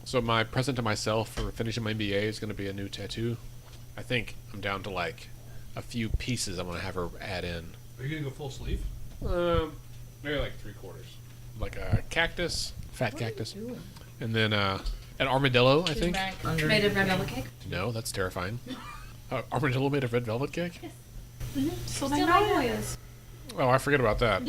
So my present to myself for finishing my MBA is going to be a new tattoo. I think I'm down to like a few pieces I'm going to have her add in. Are you going to go full sleeve? Maybe like 3/4. Like a cactus, fat cactus. And then an armadillo, I think. Made of red velvet cake? No, that's terrifying. Armadillo made of red velvet cake? Yes. Mm-hmm. Still magnolias. Oh, I forget about that.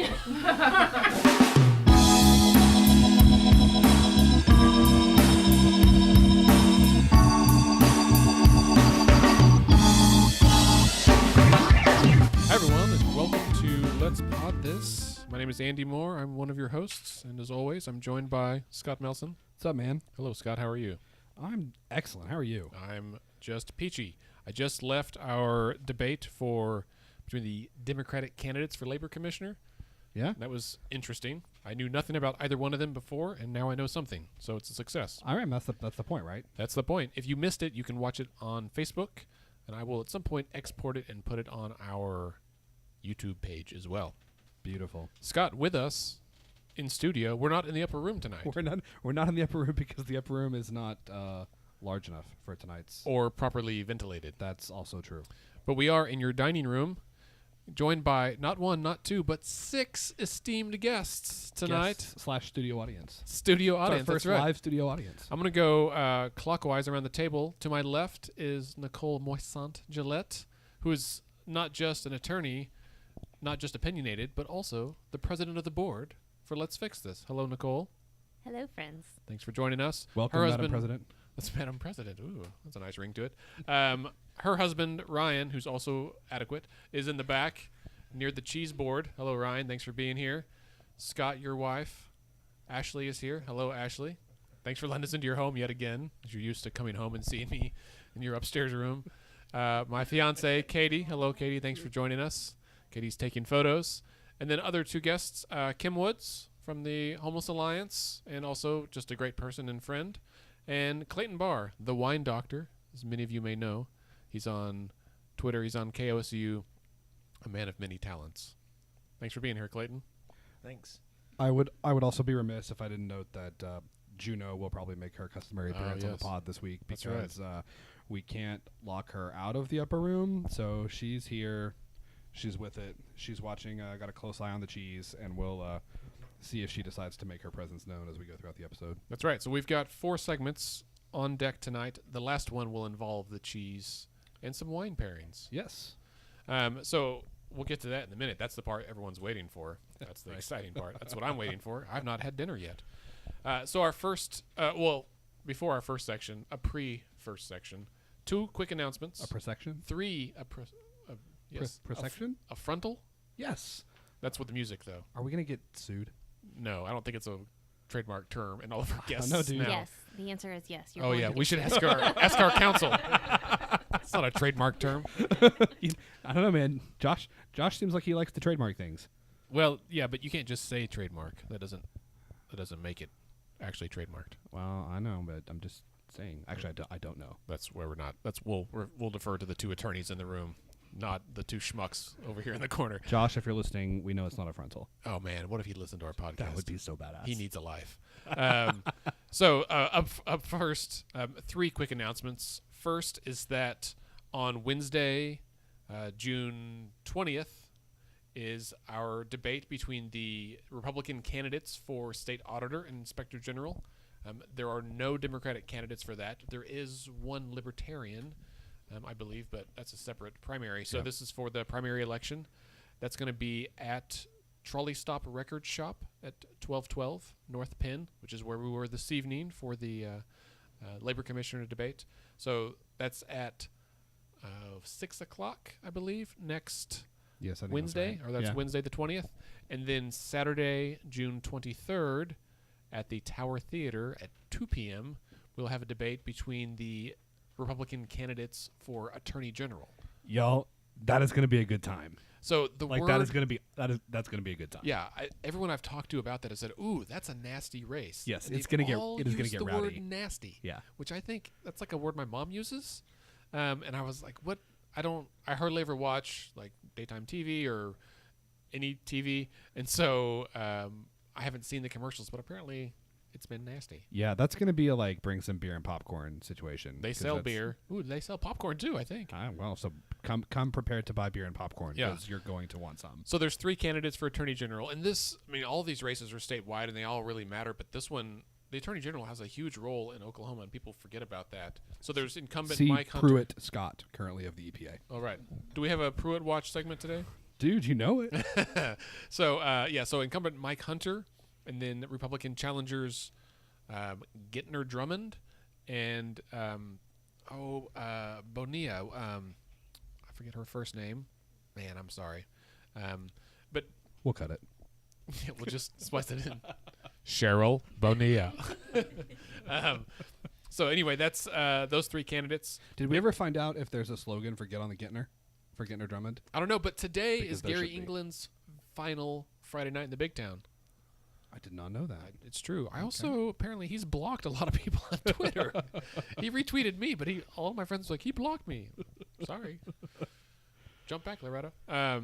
Hi everyone, and welcome to Let's Pod This. My name is Andy Moore. I'm one of your hosts, and as always, I'm joined by Scott Melson. What's up, man? Hello, Scott. How are you? I'm excellent. How are you? I'm just peachy. I just left our debate between the Democratic candidates for labor commissioner. Yeah? That was interesting. I knew nothing about either one of them before, and now I know something. So it's a success. All right, that's the point, right? That's the point. If you missed it, you can watch it on Facebook, and I will at some point export it and put it on our YouTube page as well. Beautiful. Scott, with us in studio. We're not in the upper room tonight. We're not in the upper room because the upper room is not large enough for tonight's. Or properly ventilated. That's also true. But we are in your dining room, joined by not one, not two, but 6 esteemed guests tonight. /studio audience. Studio audience, It's our first that's right. live studio audience. I'm going to go clockwise around the table. To my left is Nichole Moisant Gillette, who is not just an attorney, not just opinionated, but also the president of the board for Let's Fix This. Hello, Nichole. Hello, friends. Thanks for joining us. Welcome, Her Madam husband, President. That's Madam President. Ooh, that's a nice ring to it. Her husband, Ryan, who's also adequate, is in the back near the cheese board. Hello, Ryan. Thanks for being here. Scott, your wife, Ashley, is here. Hello, Ashley. Thanks for letting us into your home yet again, as you're used to coming home and seeing me in your upstairs room. My fiance, Katie. Hello, Katie. Thanks for joining us. Katie's taking photos. And then other 2 guests, Kim Woods from the Homeless Alliance, and also just a great person and friend, and Clayton Bahr, the wine doctor, as many of you may know. He's on Twitter. He's on KOSU, a man of many talents. Thanks for being here, Clayton. Thanks. I would also be remiss if I didn't note that Juno will probably make her customary appearance on the yes. pod this week That's because we can't lock her out of the upper room. So she's here. She's with it. She's watching. Got a close eye on the cheese, and we'll see if she decides to make her presence known as we go throughout the episode. That's right. So we've got 4 segments on deck tonight. The last one will involve the cheese and some wine pairings. Yes. So we'll get to that in a minute. That's the part everyone's waiting for. That's the exciting part. That's what I'm waiting for. I've not had dinner yet. So our first, before our first section, a pre-first section, 2 quick announcements. A persection? 3, yes. Persection? A frontal? Yes. That's what the music, though. Are we going to get sued? No, I don't think it's a trademark term, and all of our guests no, dude. now. Yes, the answer is yes. You're Oh, going yeah. to We be should sued. ask our counsel. It's not a trademark term. I don't know, man. Josh seems like he likes to trademark things. Well, yeah, but you can't just say trademark. That doesn't make it actually trademarked. Well, I know, but I'm just saying. Actually, I don't know. That's where we're not. We'll defer to the 2 attorneys in the room, not the 2 schmucks over here in the corner. Josh, if you're listening, we know it's not a frontal. Oh man, what if he listened to our podcast? That would be so badass. He needs a life. So up first, 3 quick announcements. First is that on Wednesday, June 20th, is our debate between the Republican candidates for state auditor and inspector general. There are no Democratic candidates for that. There is one Libertarian, I believe, but that's a separate primary. So this is for the primary election. That's going to be at Trolley Stop Record Shop at 1212 North Penn, which is where we were this evening for the Labor Commissioner debate. So that's at 6 o'clock, I believe, next Yes, I think Wednesday, that's or that's yeah. Wednesday the 20th. And then Saturday, June 23rd, at the Tower Theater at 2 p.m., we'll have a debate between the Republican candidates for Attorney General. Y'all, that is going to be a good time. So the word, that's going to be a good time. Yeah, everyone I've talked to about that has said, "Ooh, that's a nasty race." Yes, And it is they've going all to get used the rowdy. word nasty. Yeah. Which I think that's like a word my mom uses, and I was like, "What?" I hardly ever watch like daytime TV or any TV, and so I haven't seen the commercials, but apparently It's been nasty. Yeah, that's going to be a like bring some beer and popcorn situation. They 'cause sell that's- beer. Ooh, they sell popcorn too, I think. Well, so come prepared to buy beer and popcorn Yeah. because you're going to want some. So there's 3 candidates for Attorney General, and this, I mean, all these races are statewide, and they all really matter. But this one, the Attorney General has a huge role in Oklahoma, and people forget about that. So there's incumbent See Mike Hunter. Pruitt Scott, currently of the EPA. All right. Do we have a Pruitt Watch segment today? Dude, you know it. So incumbent Mike Hunter, and then Republican challengers Gittner Drummond, and Bonilla. I forget her first name. Man, I'm sorry. But We'll cut it. we'll just spice it in. Cheryl Bonilla. So anyway, that's those 3 candidates. Did we ever find out if there's a slogan for Get on the Gittner? For Gittner Drummond? I don't know, but today Because is there Gary should be. England's final Friday night in the Big Town. I did not know that. It's true. I also apparently he's blocked a lot of people on Twitter. He retweeted me, but all of my friends were like, he blocked me. Sorry. Jump back, Loretta. All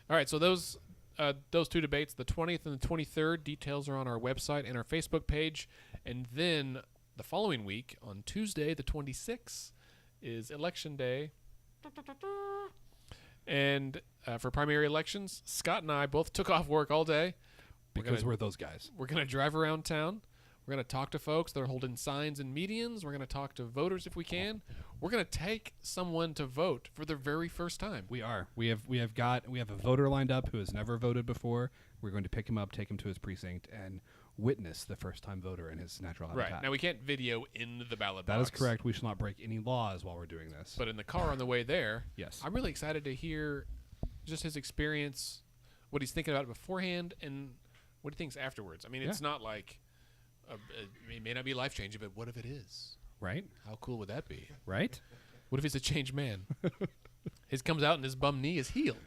right, so those 2 debates, the 20th and the 23rd, details are on our website and our Facebook page. And then the following week, on Tuesday, the 26th, is Election Day. And for primary elections, Scott and I both took off work all day. Because we're those guys. We're going to drive around town. We're going to talk to folks that are holding signs and medians. We're going to talk to voters if we can. We're going to take someone to vote for their very first time. We are. We have a voter lined up who has never voted before. We're going to pick him up, take him to his precinct, and witness the first-time voter in his natural habitat. Right. Now, we can't video in the ballot box. That is correct. We shall not break any laws while we're doing this. But in the car on the way there, yes. I'm really excited to hear just his experience, what he's thinking about it beforehand, and what he thinks afterwards. I mean, it's not like it may not be life-changing, but what if it is? Right? How cool would that be? Right? What if he's a changed man? His comes out and his bum knee is healed.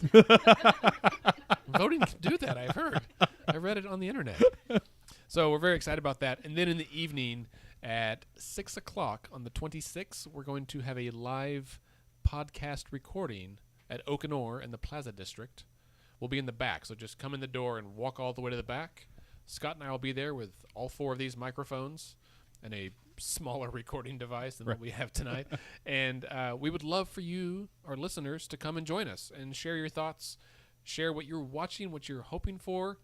Voting can do that, I've heard. I read it on the internet. So we're very excited about that. And then in the evening at 6 o'clock on the 26th, we're going to have a live podcast recording at Okanor in the Plaza District. We'll be in the back, so just come in the door and walk all the way to the back. Scott and I will be there with all 4 of these microphones and a smaller recording device than what we have tonight. And we would love for you, our listeners, to come and join us and share your thoughts, share what you're watching, what you're hoping for.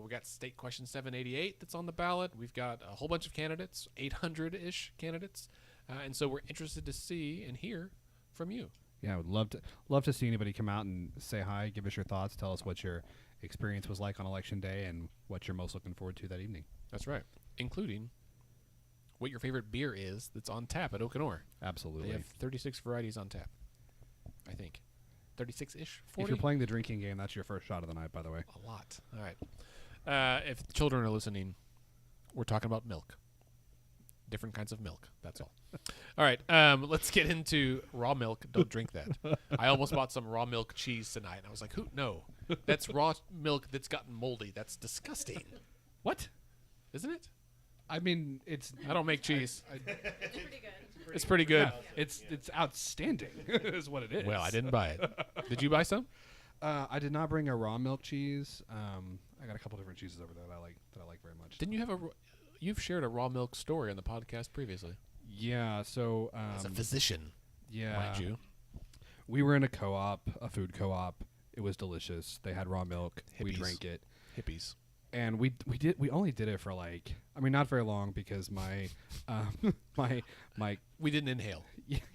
We got State Question 788 that's on the ballot. We've got a whole bunch of candidates, 800-ish candidates. And so we're interested to see and hear from you. Yeah, I would love to see anybody come out and say hi, give us your thoughts, tell us what your experience was like on Election Day and what you're most looking forward to that evening. That's right. Including what your favorite beer is that's on tap at Okanor. Absolutely. They have 36 varieties on tap, I think. 36-ish? 40? If you're playing the drinking game, that's your first shot of the night, by the way. A lot. All right. If the children are listening, we're talking about milk. Different kinds of milk. That's all. All right. Let's get into raw milk. Don't drink that. I almost bought some raw milk cheese tonight. And I was like, who? No. That's raw milk that's gotten moldy. That's disgusting. What? Isn't it? I mean, it's I don't make cheese. It's pretty good. It's pretty good. it's outstanding, is what it is. Well, I didn't buy it. Did you buy some? I did not bring a raw milk cheese. I got a couple different cheeses over there that I like very much. Didn't you have you've shared a raw milk story on the podcast previously? Yeah. So As a physician, yeah, mind you. we were in a co-op, a food co-op. It was delicious. They had raw milk. We Hippies. drank it. Hippies. And we only did it for not very long because my We didn't inhale.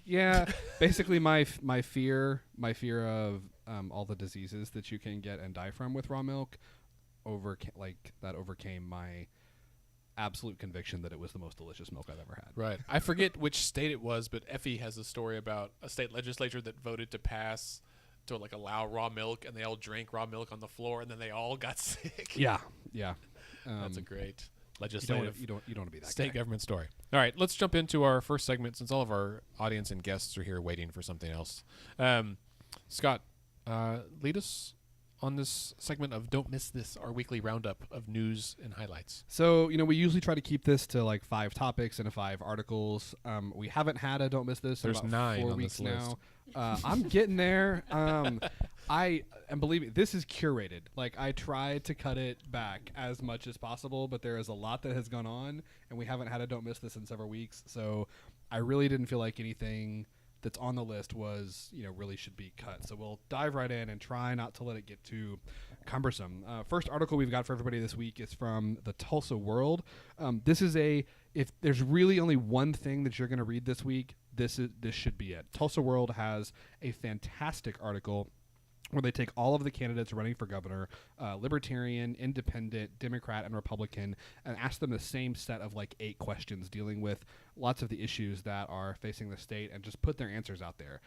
yeah, basically my fear of all the diseases that you can get and die from with raw milk overcame my absolute conviction that it was the most delicious milk I've ever had. Right. I forget which state it was, but Effie has a story about a state legislature that voted to pass to allow raw milk, and they all drank raw milk on the floor, and then they all got sick. Yeah. That's a great You legislative don't want to be that state guy. government story. All right, let's jump into our first segment since all of our audience and guests are here waiting for something else. Scott, lead us on this segment of Don't Miss This, our weekly roundup of news and highlights? So, we usually try to keep this to like 5 topics and 5 articles. We haven't had a Don't Miss This in There's about 9 4 on weeks this list. now. I'm getting there. And believe me, this is curated. Like, I try to cut it back as much as possible, but there is a lot that has gone on, and we haven't had a Don't Miss This in several weeks. So I really didn't feel like anything that's on the list was, really should be cut. So we'll dive right in and try not to let it get too cumbersome. First article we've got for everybody this week is from the Tulsa World. This is if there's really only one thing that you're going to read this week, this should be it. Tulsa World has a fantastic article where they take all of the candidates running for governor, Libertarian, Independent, Democrat, and Republican, and ask them the same set of like 8 questions dealing with lots of the issues that are facing the state and just put their answers out there.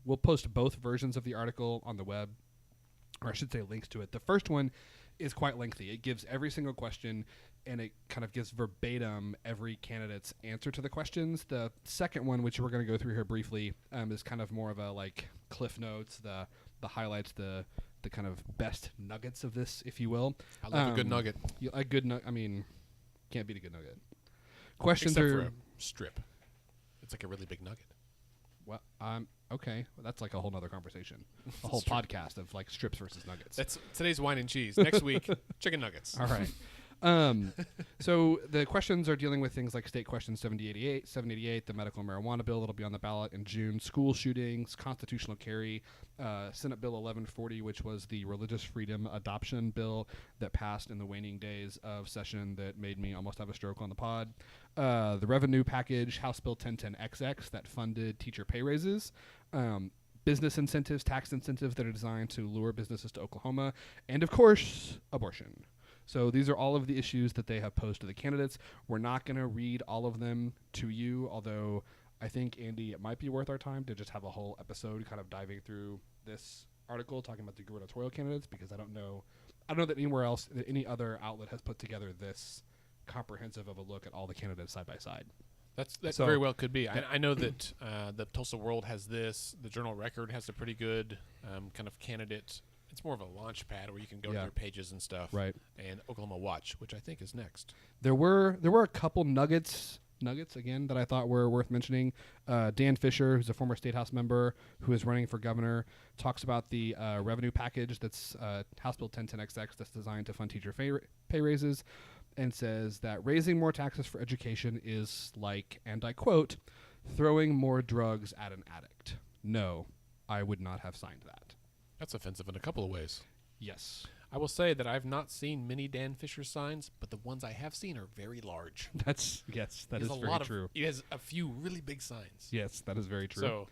We'll post both versions of the article on the web, or I should say links to it. The first one is quite lengthy. It gives every single question, and it kind of gives verbatim every candidate's answer to the questions. The second one, which we're going to go through here briefly, is kind of more of a like Cliff Notes, the highlights, the kind of best nuggets of this, if you will. I love a good nugget. A good nugget. I mean, can't beat a good nugget. Questions Except are for a strip. It's like a really big nugget. well, okay. Well, that's like a whole nother conversation. A whole podcast of like strips versus nuggets. That's today's wine and cheese. Next week, chicken nuggets. All right. So the questions are dealing with things like State Question 788, the medical marijuana bill that'll be on the ballot in June, school shootings, constitutional carry, Senate Bill 1140, which was the religious freedom adoption bill that passed in the waning days of session that made me almost have a stroke on the pod, the revenue package, House Bill 1010XX that funded teacher pay raises, business incentives, tax incentives that are designed to lure businesses to Oklahoma, and of course, abortion. So these are all of the issues that they have posed to the candidates. We're not going to read all of them to you, although I think, Andy, it might be worth our time to just have a whole episode kind of diving through this article, talking about the gubernatorial candidates, because I don't know that anywhere else, that any other outlet has put together this comprehensive of a look at all the candidates side by side. That So- very well could be. I know that the Tulsa World has this. The Journal Record has a pretty good kind of candidate. It's more of a launch pad where you can go to Yeah. their pages and stuff. Right. And Oklahoma Watch, which I think is next. There were a couple nuggets again that I thought were worth mentioning. Dan Fisher, who's a former state house member who is running for governor, talks about the revenue package that's House Bill 1010XX that's designed to fund teacher pay raises, and says that raising more taxes for education is like, and I quote, throwing more drugs at an addict. No, I would not have signed that. That's offensive in a couple of ways. Yes. I will say that I've not seen many Dan Fisher signs, but the ones I have seen are very large. That is He has very true. He has a few really big signs. Yes, that is very true. So,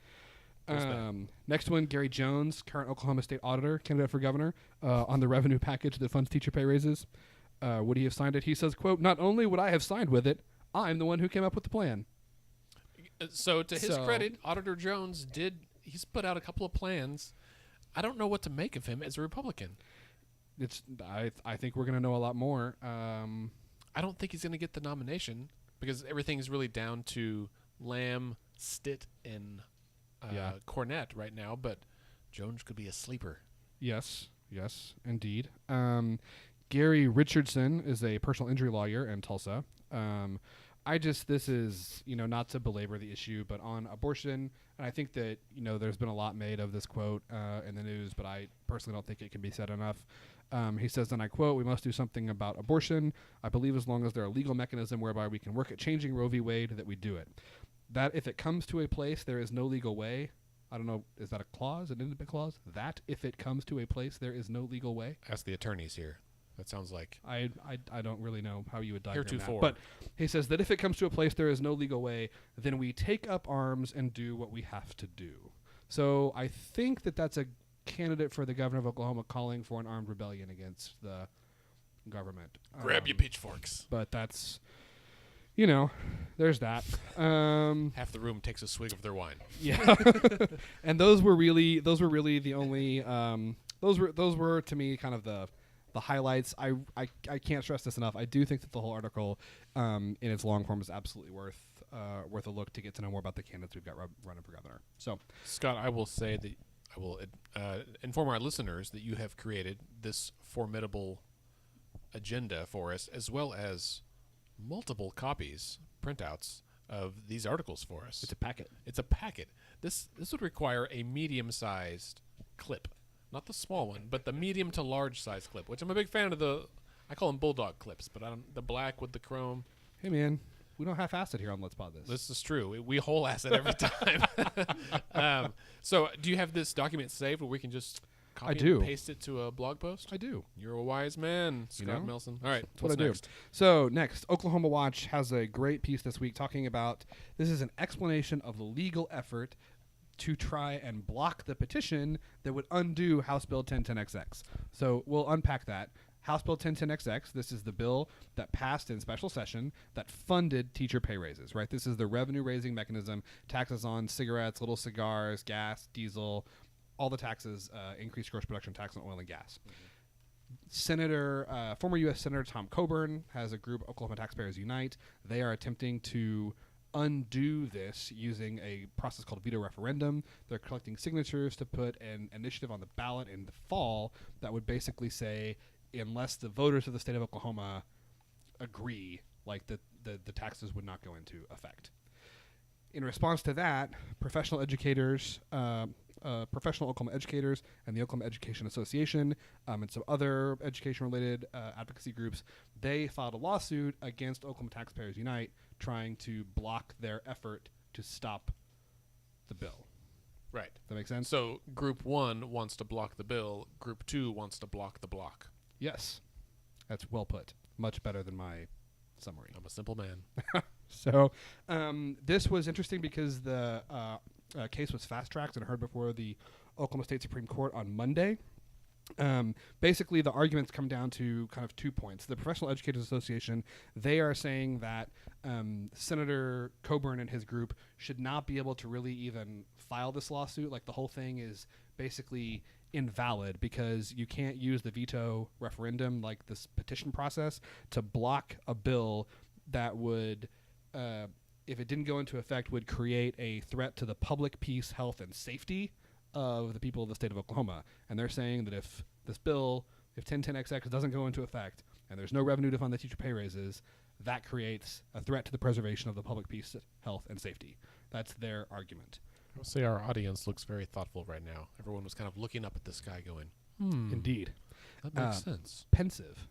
there's that. Next one, Gary Jones, current Oklahoma State Auditor, candidate for governor, on the revenue package that funds teacher pay raises. Would he have signed it? He says, quote, "Not only would I have signed with it, I'm the one who came up with the plan." So to his So- credit, Auditor Jones he's put out a couple of plans. I don't know what to make of him as a Republican. I think we're going to know a lot more. I don't think he's going to get the nomination because everything is really down to Lamb, Stitt, and Yeah. Cornett right now, but Jones could be a sleeper. Yes, indeed. Gary Richardson is a personal injury lawyer in Tulsa. This is, not to belabor the issue, but on abortion, and I think that, there's been a lot made of this quote in the news, but I personally don't think it can be said enough. He says, and I quote, "We must do something about abortion. I believe as long as there are legal mechanism whereby we can work at changing Roe v. Wade, that we do it. That if it comes to a place there is no legal way," I don't know, is that a clause, an independent clause? That if it comes to a place there is no legal way? Ask the attorneys here. That sounds like I don't really know how you would diagram that. heretofore. But he says that if it comes to a place there is no legal way, then we take up arms and do what we have to do. So I think that that's a candidate for the governor of Oklahoma calling for an armed rebellion against the government. Grab your pitchforks. But that's, there's that. Half the room takes a swig of their wine. Yeah. And those were really the only those were to me kind of the highlights. I can't stress this enough. I do think that the whole article in its long form is absolutely worth a look to get to know more about the candidates we've got running for governor. So, Scott, I will say that I will inform our listeners that you have created this formidable agenda for us, as well as multiple copies, printouts of these articles for us. It's a packet. It's a packet. This would require a medium-sized clip, not the small one, but the medium to large-size clip, which I'm a big fan of. I call them bulldog clips, but the black with the chrome. Hey, man. We don't half-ass it here on Let's Pod This. This is true. We whole ass it every time. So, do you have this document saved where we can just copy do. and paste it to a blog post? I do. You're a wise man, Scott Melson. All right, That's what I next? do. So next, Oklahoma Watch has a great piece this week talking about this is an explanation of the legal effort to try and block the petition that would undo House Bill 1010XX. So we'll unpack that. House Bill 1010XX, this is the bill that passed in special session that funded teacher pay raises, right? This is the revenue-raising mechanism, taxes on cigarettes, little cigars, gas, diesel, all the taxes, increased gross production tax on oil and gas. Former U.S. Senator Tom Coburn has a group, Oklahoma Taxpayers Unite. They are attempting to undo this using a process called veto referendum. They're collecting signatures to put an initiative on the ballot in the fall that would basically say, unless the voters of the state of Oklahoma agree, like the taxes would not go into effect. In response to that, professional educators, professional Oklahoma educators, and the Oklahoma Education Association, and some other education-related advocacy groups, they filed a lawsuit against Oklahoma Taxpayers Unite, trying to block their effort to stop the bill. Right. That make sense? So Group 1 wants to block the bill. Group 2 wants to block the block. Yes. That's well put. Much better than my summary. I'm a simple man. So this was interesting because the case was fast-tracked and heard before the Oklahoma State Supreme Court on Monday. Basically, the arguments come down to kind of 2 points. The Professional Educators Association, they are saying that Senator Coburn and his group should not be able to really even file this lawsuit. Like, the whole thing is basically invalid because you can't use the veto referendum, like this petition process, to block a bill that would, if it didn't go into effect, would create a threat to the public peace, health, and safety of the people of the state of Oklahoma. And they're saying that if this bill, if 1010XX doesn't go into effect and there's no revenue to fund the teacher pay raises, that creates a threat to the preservation of the public peace, health, and safety. That's their argument. I'll say our audience looks very thoughtful right now. Everyone was kind of looking up at the sky going, Indeed. that makes sense. Pensive.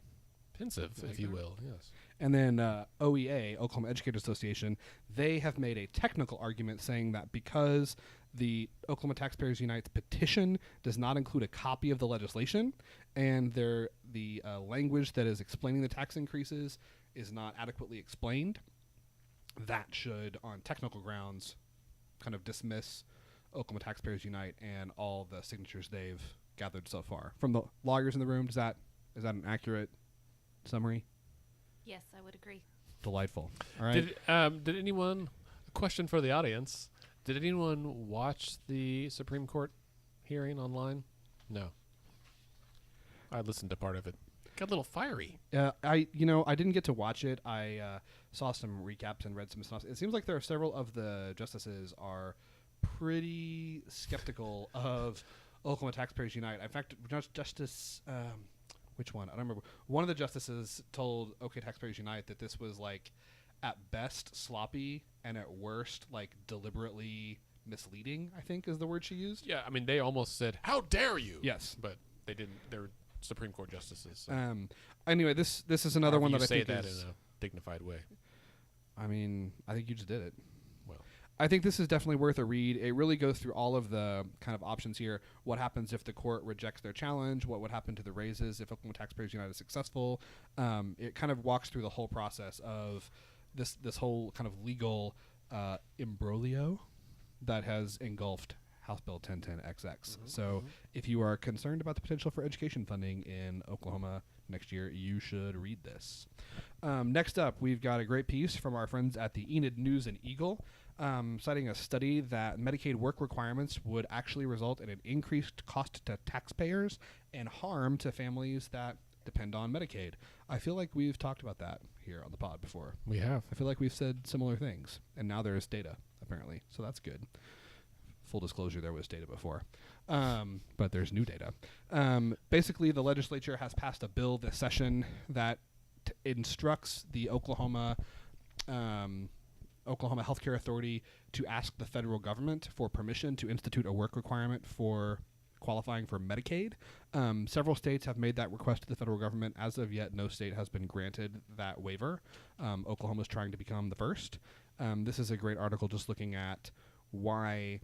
Pensive, if you will, yes. And then OEA, Oklahoma Educators Association, they have made a technical argument saying that because the Oklahoma Taxpayers Unite's petition does not include a copy of the legislation and the language that is explaining the tax increases is not adequately explained, that should, on technical grounds, kind of dismiss Oklahoma Taxpayers Unite and all the signatures they've gathered so far. From the lawyers in the room, is that an accurate summary? Yes, I would agree. Delightful. All right. Did anyone, a question for the audience, did anyone watch the Supreme Court hearing online? No. I listened to part of it. Got a little fiery. I didn't get to watch it. I saw some recaps and read some stuff. It seems like there are several of the justices are pretty skeptical of Oklahoma Taxpayers Unite. In fact, Justice, which one? I don't remember. One of the justices told OK Taxpayers Unite that this was like at best sloppy and at worst like deliberately misleading, I think is the word she used. Yeah, I mean, they almost said, "How dare you?" Yes. But they didn't. They're Supreme Court justices. So. Anyway, this is another one that I think that is, in a dignified way. I mean, I think you just did it. Well, I think this is definitely worth a read. It really goes through all of the kind of options here. What happens if the court rejects their challenge? What would happen to the raises if Oklahoma Taxpayers Unite is successful? It kind of walks through the whole process of this whole kind of legal imbroglio that has engulfed House Bill 1010XX. So if you are concerned about the potential for education funding in Oklahoma next year, you should read this. Next up, we've got a great piece from our friends at the Enid News and Eagle, citing a study that Medicaid work requirements would actually result in an increased cost to taxpayers and harm to families that depend on Medicaid. I feel like we've talked about that here on the pod before. we have. I feel like we've said similar things, and now there's data, apparently, so that's good. full disclosure, there was data before, but there's new data. Basically, the legislature has passed a bill this session that instructs the Oklahoma Healthcare Authority to ask the federal government for permission to institute a work requirement for qualifying for Medicaid. Several states have made that request to the federal government. As of yet, no state has been granted that waiver. Oklahoma is trying to become the first. This is a great article just looking at why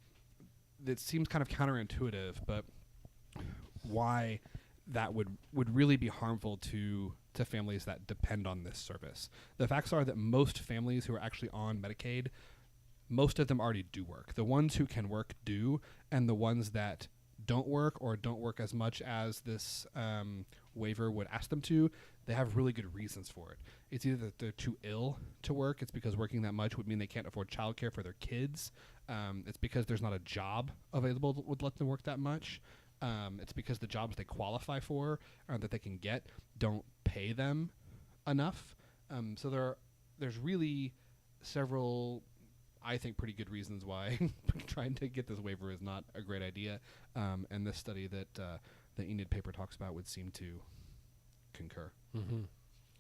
it seems kind of counterintuitive, but why that would really be harmful to families that depend on this service. The facts are that most families who are actually on Medicaid, most of them already do work. The ones who can work do, and the ones that don't work or don't work as much as this waiver would ask them to, they have really good reasons for it. It's either that they're too ill to work, it's because working that much would mean they can't afford childcare for their kids, it's because there's not a job available that would let them work that much. It's because the jobs they qualify for or that they can get don't pay them enough. So there's really several, I think, pretty good reasons why trying to get this waiver is not a great idea. And this study that the Enid paper talks about would seem to concur. Mm-hmm.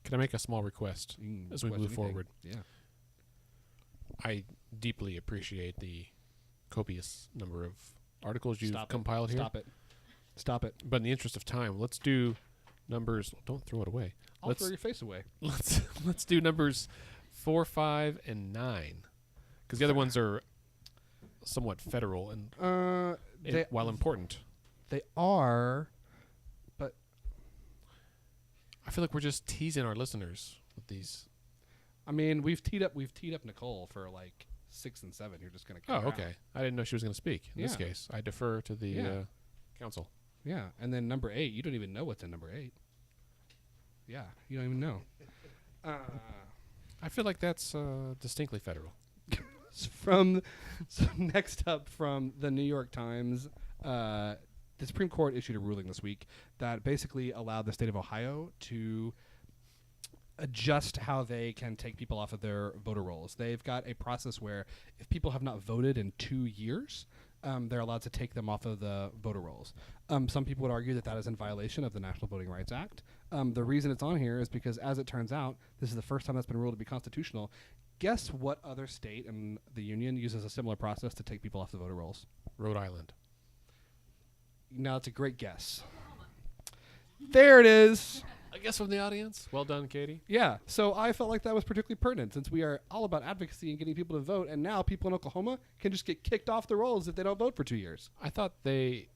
Can I make a small request as we move forward? Yeah. I deeply appreciate the copious number of articles you've compiled here. Stop it. But in the interest of time, let's do numbers. Don't throw it away. I'll throw your face away. Let's do numbers 4, 5, and 9, because the other ones are somewhat federal and while important. They are, but I feel like we're just teasing our listeners with these. I mean, we've teed up Nichole for like 6 and 7. You're just gonna. Oh, okay. I didn't know she was going to speak. In this case, I defer to the council. Yeah, and then number 8, you don't even know what's in number 8. Yeah, you don't even know. I feel like that's distinctly federal. Next up from the New York Times, the Supreme Court issued a ruling this week that basically allowed the state of Ohio to adjust how they can take people off of their voter rolls. They've got a process where if people have not voted in 2 years, they're allowed to take them off of the voter rolls. Some people would argue that is in violation of the National Voting Rights Act. The reason it's on here is because, as it turns out, this is the first time that's been ruled to be constitutional. Guess what other state in the union uses a similar process to take people off the voter rolls? Rhode Island. Now, it's a great guess. There it is. I guess from the audience. Well done, Katie. Yeah, so I felt like that was particularly pertinent since we are all about advocacy and getting people to vote, and now people in Oklahoma can just get kicked off the rolls if they don't vote for 2 years. I thought they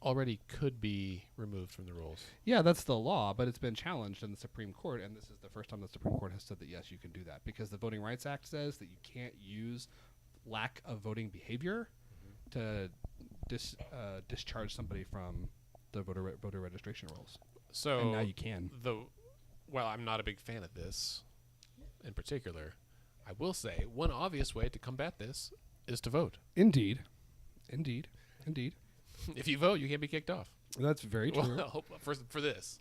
already could be removed from the rolls. Yeah, that's the law, but it's been challenged in the Supreme Court, and this is the first time the Supreme Court has said that, yes, you can do that, because the Voting Rights Act says that you can't use lack of voting behavior to discharge somebody from the voter registration rolls. So and now you can. Well, I'm not a big fan of this in particular. I will say one obvious way to combat this is to vote. Indeed. If you vote, you can't be kicked off. That's very true. Well, for this.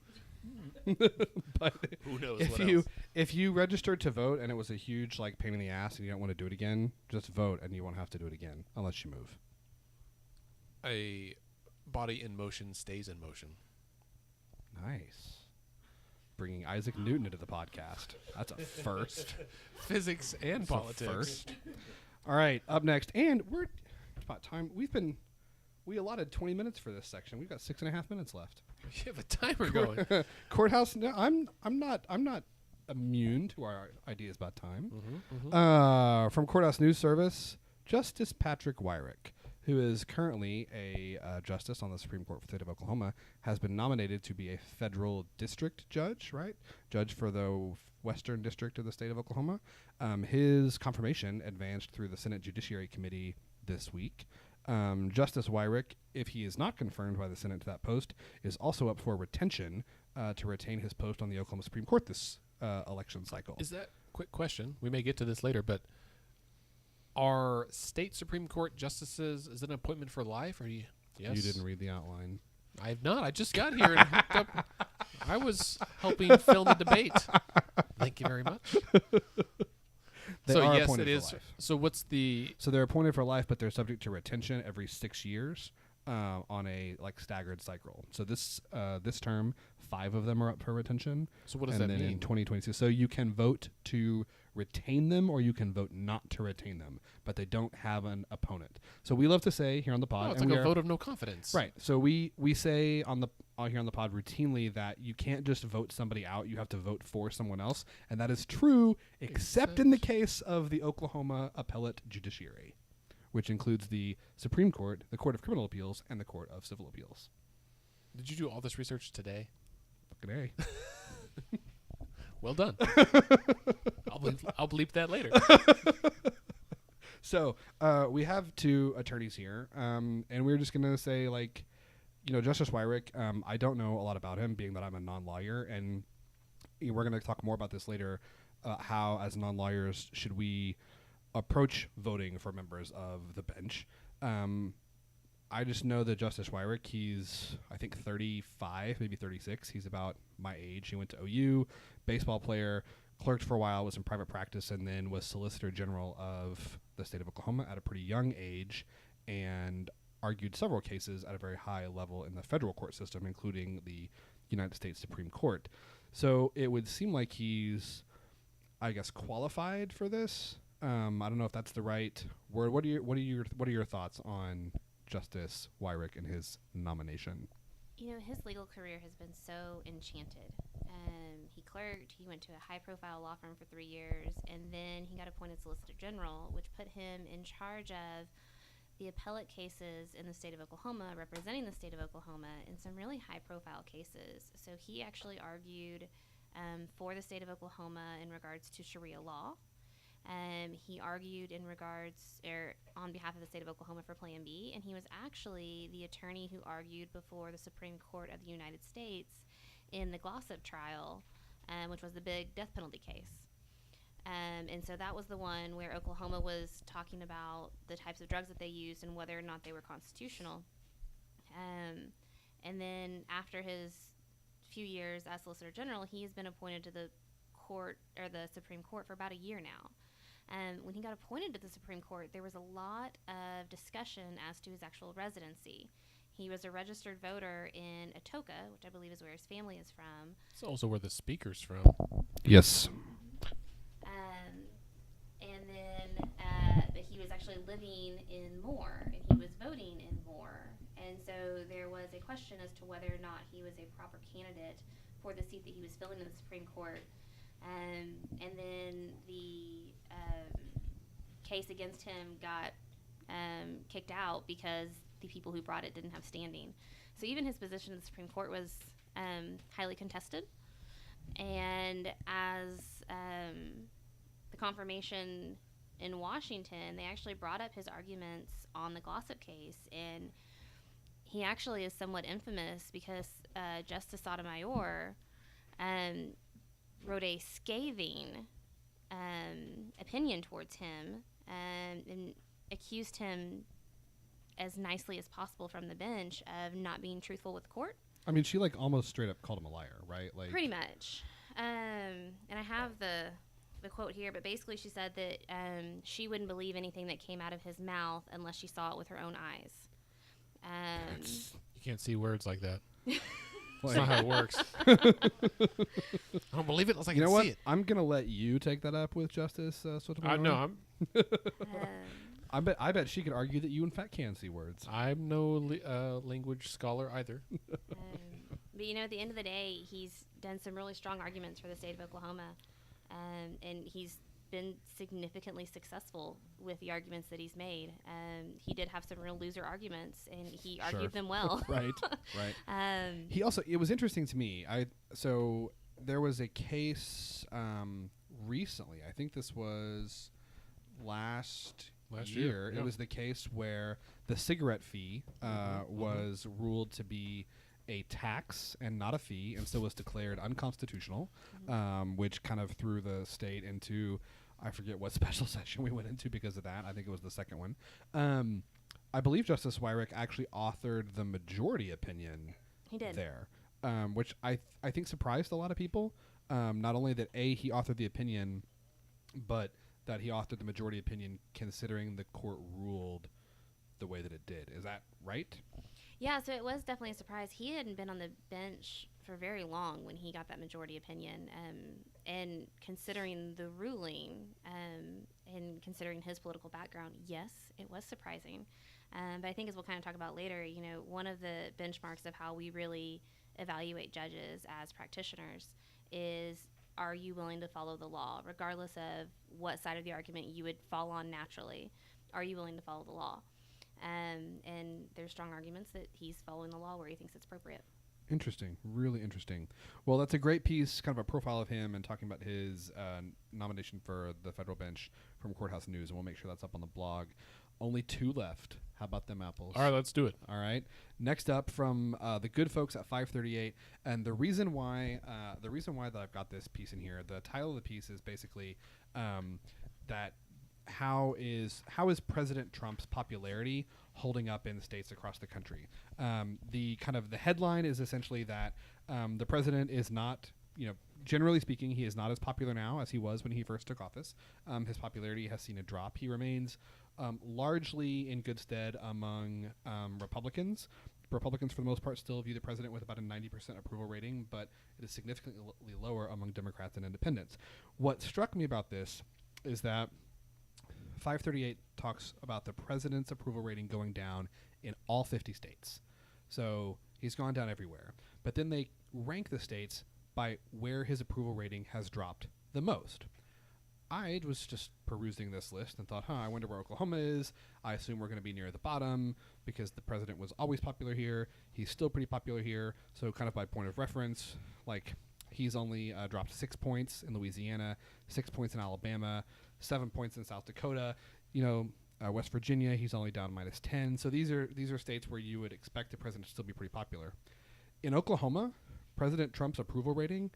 But who knows what else? If you registered to vote and it was a huge pain in the ass and you don't want to do it again, just vote and you won't have to do it again unless you move. A body in motion stays in motion. Nice. Bringing Isaac Newton into the podcast. That's a first. Physics and politics. First. All right, up next. And we're about time. We allotted 20 minutes for this section. We've got 6.5 minutes left. You have a timer going. Courthouse. No, I'm not immune to our ideas about time. From Courthouse News Service, Justice Patrick Wyrick, who is currently a justice on the Supreme Court for the state of Oklahoma, has been nominated to be a federal district judge, right? Judge for the Western District of the state of Oklahoma. His confirmation advanced through the Senate Judiciary Committee this week. Justice Wyrick, if he is not confirmed by the Senate to that post, is also up for retention to retain his post on the Oklahoma Supreme Court this election cycle. Is that, quick question, we may get to this later, but are state Supreme Court justices, is it an appointment for life? Or yes? You didn't read the outline. I have not. I just got here and hooked up. I was helping film the debate. Thank you very much. They So are yes, appointed it for is. life. So what's the? So they're appointed for life, but they're subject to retention every 6 years on a staggered cycle. So this term, 5 of them are up for retention. So what does and that then mean? in 2022, so you can vote to retain them or you can vote not to retain them, but they don't have an opponent. So we love to say here on the pod, Oh, it's and like we a are- vote of no confidence. right. So we say on the here on the pod routinely that you can't just vote somebody out; you have to vote for someone else, and that is true, except in the case of the Oklahoma Appellate Judiciary, which includes the Supreme Court, the Court of Criminal Appeals, and the Court of Civil Appeals. Did you do all this research today? Fucking A. Well done. I'll bleep that later. So we have 2 attorneys here, and we're just gonna say Justice Wyrick. I don't know a lot about him, being that I'm a non-lawyer, and we're gonna talk more about this later. How, as non-lawyers, should we approach voting for members of the bench? I just know that Justice Wyrick, he's I think 35, maybe 36. He's about my age. He went to OU, baseball player, clerked for a while, was in private practice, and then was Solicitor General of the state of Oklahoma at a pretty young age, and argued several cases at a very high level in the federal court system, including the United States Supreme Court. So it would seem like he's, I guess, qualified for this. I don't know if that's the right word. What are your thoughts on Justice Wyrick and his nomination? His legal career has been so enchanted. He clerked, he went to a high-profile law firm for 3 years, and then he got appointed Solicitor General, which put him in charge of the appellate cases in the state of Oklahoma, representing the state of Oklahoma in some really high-profile cases. So he actually argued for the state of Oklahoma in regards to Sharia law. He argued on behalf of the state of Oklahoma for Plan B, and he was actually the attorney who argued before the Supreme Court of the United States in the Glossop trial, which was the big death penalty case. And so that was the one where Oklahoma was talking about the types of drugs that they used and whether or not they were constitutional. And then after his few years as Solicitor General, he has been appointed to the Supreme Court for about a year now. When he got appointed to the Supreme Court, there was a lot of discussion as to his actual residency. He was a registered voter in Atoka, which I believe is where his family is from. It's also where the speaker's from. Yes. But he was actually living in Moore, and he was voting in Moore. And so there was a question as to whether or not he was a proper candidate for the seat that he was filling in the Supreme Court. And then the case against him got kicked out because the people who brought it didn't have standing. So even his position in the Supreme Court was highly contested. And as the confirmation in Washington, they actually brought up his arguments on the Glossop case, and he actually is somewhat infamous because Justice Sotomayor wrote a scathing opinion towards him and accused him as nicely as possible from the bench of not being truthful with the court. I mean, she almost straight up called him a liar, right? Pretty much. And I have the quote here, but basically she said that she wouldn't believe anything that came out of his mouth unless she saw it with her own eyes. You can't see words like that. That's not how it works. I don't believe it unless I can You know what? see it. I'm gonna let you take that up with Justice Sotomayor. No, I bet she could argue that you in fact can see words. I'm no language scholar either. But at the end of the day, he's done some really strong arguments for the state of Oklahoma, and he's been significantly successful with the arguments that he's made. He did have some real loser arguments, and he argued them well. Right. He also, it was interesting to me. So there was a case recently. I think this was last year. Yeah. It was the case where the cigarette fee was ruled to be a tax and not a fee, and so was declared unconstitutional, which kind of threw the state into, I forget what special session we went into because of that. I think it was the second one. I believe Justice Wyrick actually authored the majority opinion. He did. There, which I think surprised a lot of people. Not only that he authored the opinion, but that he authored the majority opinion considering the court ruled the way that it did. Is that right? Yeah, so it was definitely a surprise. He hadn't been on the bench for very long when he got that majority opinion. And considering the ruling and considering his political background, yes, it was surprising. But I think as we'll kind of talk about later, one of the benchmarks of how we really evaluate judges as practitioners is, are you willing to follow the law, regardless of what side of the argument you would fall on naturally? Are you willing to follow the law? And there's strong arguments that he's following the law where he thinks it's appropriate. Interesting. Really interesting. Well, that's a great piece, kind of a profile of him and talking about his nomination for the federal bench from Courthouse News, and we'll make sure that's up on the blog. Only 2 left. How about them apples? All right, let's do it. All right. Next up from the good folks at 538, and the reason why that I've got this piece in here, the title of the piece is basically that how is President Trump's popularity holding up in states across the country? The headline is essentially that the president is not, generally speaking, he is not as popular now as he was when he first took office. His popularity has seen a drop. He remains largely in good stead among Republicans. Republicans, for the most part, still view the president with about a 90% approval rating, but it is significantly lower among Democrats and independents. What struck me about this is that 538 talks about the president's approval rating going down in all 50 states. So he's gone down everywhere. But then they rank the states by where his approval rating has dropped the most. I was just perusing this list and thought, I wonder where Oklahoma is. I assume we're going to be near the bottom because the president was always popular here. He's still pretty popular here. So kind of by point of reference, like he's only dropped 6 points in Louisiana, 6 points in Alabama, 7 points in South Dakota. West Virginia, he's only down -10. So these are states where you would expect the president to still be pretty popular. In Oklahoma, President Trump's approval rating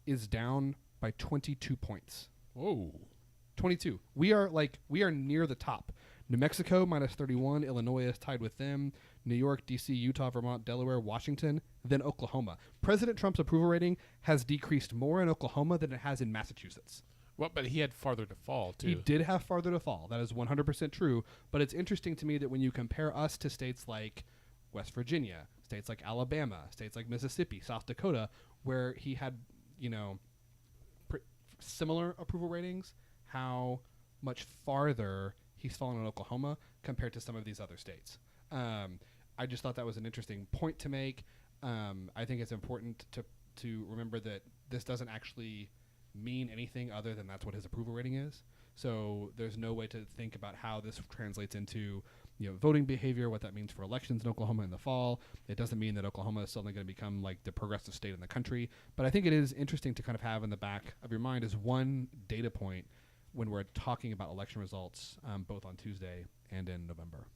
is down by 22 points. Whoa. 22. We are near the top. New Mexico -31. Illinois is tied with them. New York, D.C., Utah, Vermont, Delaware, Washington, then Oklahoma. President Trump's approval rating has decreased more in Oklahoma than it has in Massachusetts. Well, but he had farther to fall, too. He did have farther to fall. That is 100% true. But it's interesting to me that when you compare us to states like West Virginia, states like Alabama, states like Mississippi, South Dakota, where he had, similar approval ratings, how much farther he's fallen in Oklahoma compared to some of these other states. I just thought that was an interesting point to make. I think it's important to remember that this doesn't actually mean anything other than that's what his approval rating is. So there's no way to think about how this translates into voting behavior, what that means for elections in Oklahoma in the fall. It doesn't mean that Oklahoma is suddenly going to become like the progressive state in the country. But I think it is interesting to kind of have in the back of your mind as one data point when we're talking about election results, both on Tuesday and in November.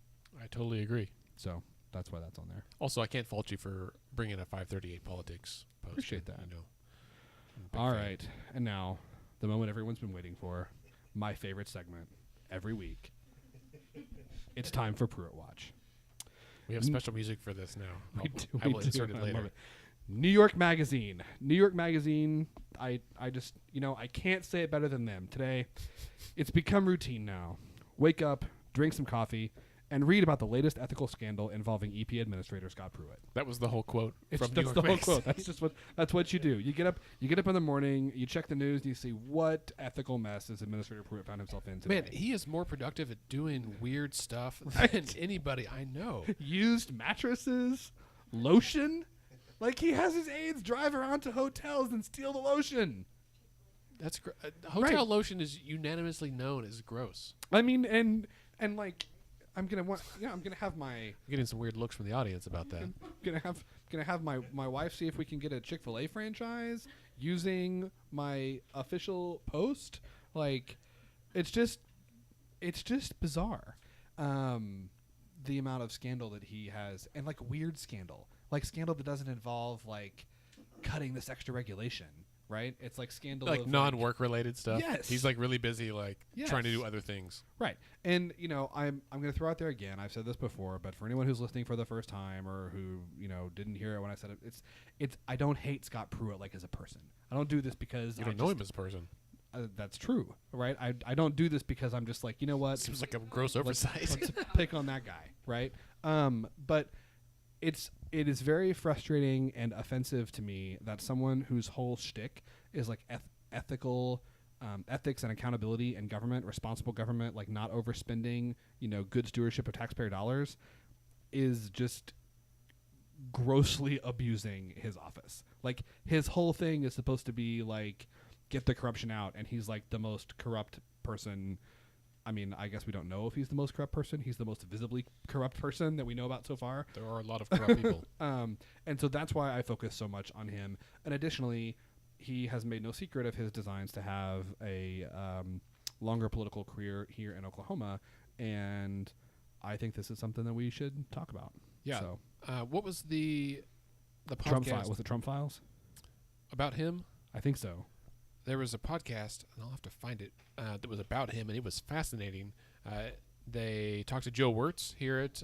I totally agree. So that's why that's on there. Also, I can't fault you for bringing a 538 politics post. Appreciate that. I'm a big All fan. right. And now, the moment everyone's been waiting for, my favorite segment every week. It's time for Pruitt Watch. We have special music for this now. I We will do. insert it I love later. it. New York Magazine. New York Magazine, I just, I can't say it better than them. Today, it's become routine now. Wake up, drink some coffee, and read about the latest ethical scandal involving EP Administrator Scott Pruitt. That was the whole quote from New That's York the whole Magazine. quote. That's what you do. You get up in the morning, you check the news, and you see what ethical mess is Administrator Pruitt found himself in today. Man, he is more productive at doing weird stuff than anybody I know. Used mattresses, lotion. Like he has his aides drive around to hotels and steal the lotion. That's hotel lotion is unanimously known as gross. I mean, and like, I'm gonna have my I'm getting some weird looks from the audience about that. gonna have my wife see if we can get a Chick-fil-A franchise using my official post. Like, it's just bizarre. The amount of scandal that he has, and like weird scandal that doesn't involve like cutting this extra regulation. Right? It's like scandal Like of non-work related stuff. Yes. He's like really busy, like trying to do other things. Right. And, I'm going to throw out there again. I've said this before, but for anyone who's listening for the first time or who, didn't hear it when I said it, I don't hate Scott Pruitt like as a person. I don't do this because You don't know him as a person. that's true, right? I don't do this because I'm just like, you know what? Seems like a gross oversight. Let's pick on that guy, right? But it is very frustrating and offensive to me that someone whose whole shtick is like ethical ethics and accountability and government, responsible government, like not overspending, good stewardship of taxpayer dollars, is just grossly abusing his office. Like, his whole thing is supposed to be like, get the corruption out, and he's like the most corrupt person. I mean, I guess we don't know if he's the most corrupt person. He's the most visibly corrupt person that we know about so far. There are a lot of corrupt people. And so that's why I focus so much on him. And additionally, he has made no secret of his designs to have a longer political career here in Oklahoma, and I think this is something that we should talk about. Yeah. So, what was the Trump podcast was it Trump Files? about him? I think so. There was a podcast, and I'll have to find it, that was about him, and it was fascinating. They talked to Joe Wirtz here at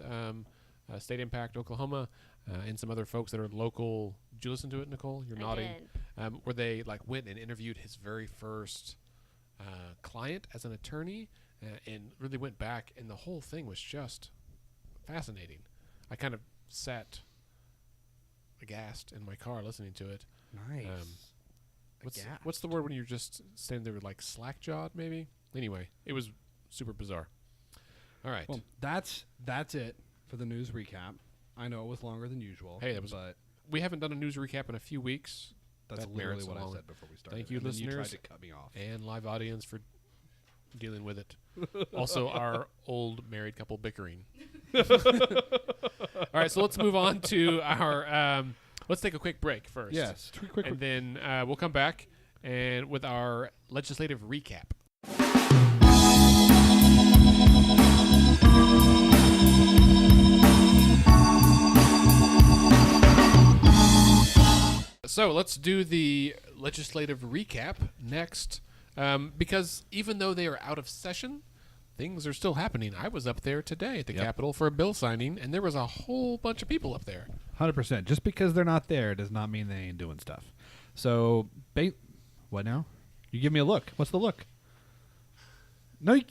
State Impact, Oklahoma, and some other folks that are local. Did you listen to it, Nichole? You're I nodding. did. Where they went and interviewed his very first client as an attorney, and really went back, and the whole thing was just fascinating. I kind of sat aghast in my car listening to it. Nice. What's the word when you're just standing there like slack-jawed, maybe? Anyway, it was super bizarre. All right. Well, that's it for the news recap. I know it was longer than usual. Hey, but we haven't done a news recap in a few weeks. that's that literally merits what a I long- said before we started. Thank you, and then listeners. You tried to cut me off. And live audience for dealing with it. Also, our old married couple bickering. All right, so let's move on to our... let's take a quick break first. Yes. Quick. And then we'll come back and with our legislative recap. So let's do the legislative recap next, because even though they are out of session, things are still happening. I was up there today at the Capitol for a bill signing, and there was a whole bunch of people up there. 100%. Just because they're not there does not mean they ain't doing stuff. So, what now? You give me a look. What's the look? No.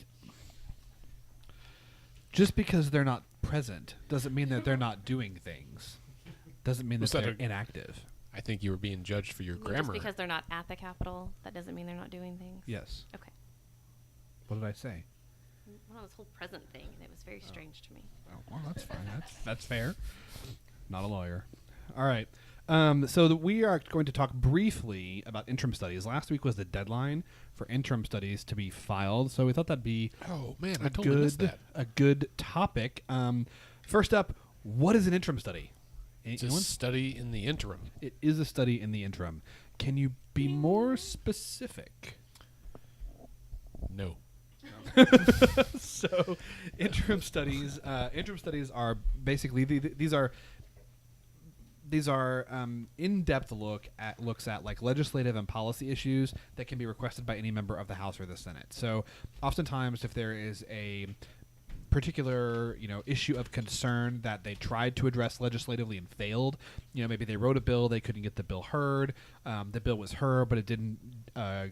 Just because they're not present doesn't mean that they're not doing things. Doesn't mean that Was that they're a- inactive. I think you were being judged for your Just grammar. because they're not at the Capitol, that doesn't mean they're not doing things. Yes. Okay. What did I say? Well, this whole present thing, and it was very strange to me. Oh, well, that's fine. That's fair. Not a lawyer. All right. So we are going to talk briefly about interim studies. Last week was the deadline for interim studies to be filed, so we thought that'd be Oh, man, I totally missed that. a good topic. First up, what is an interim study? It's a Anyone? study in the interim. It is a study in the interim. Can you be more specific? No. So, interim studies are basically these are in-depth looks at like legislative and policy issues that can be requested by any member of the House or the Senate. So, oftentimes, if there is a particular issue of concern that they tried to address legislatively and failed, maybe they wrote a bill, they couldn't get the bill heard, the bill was heard but it didn't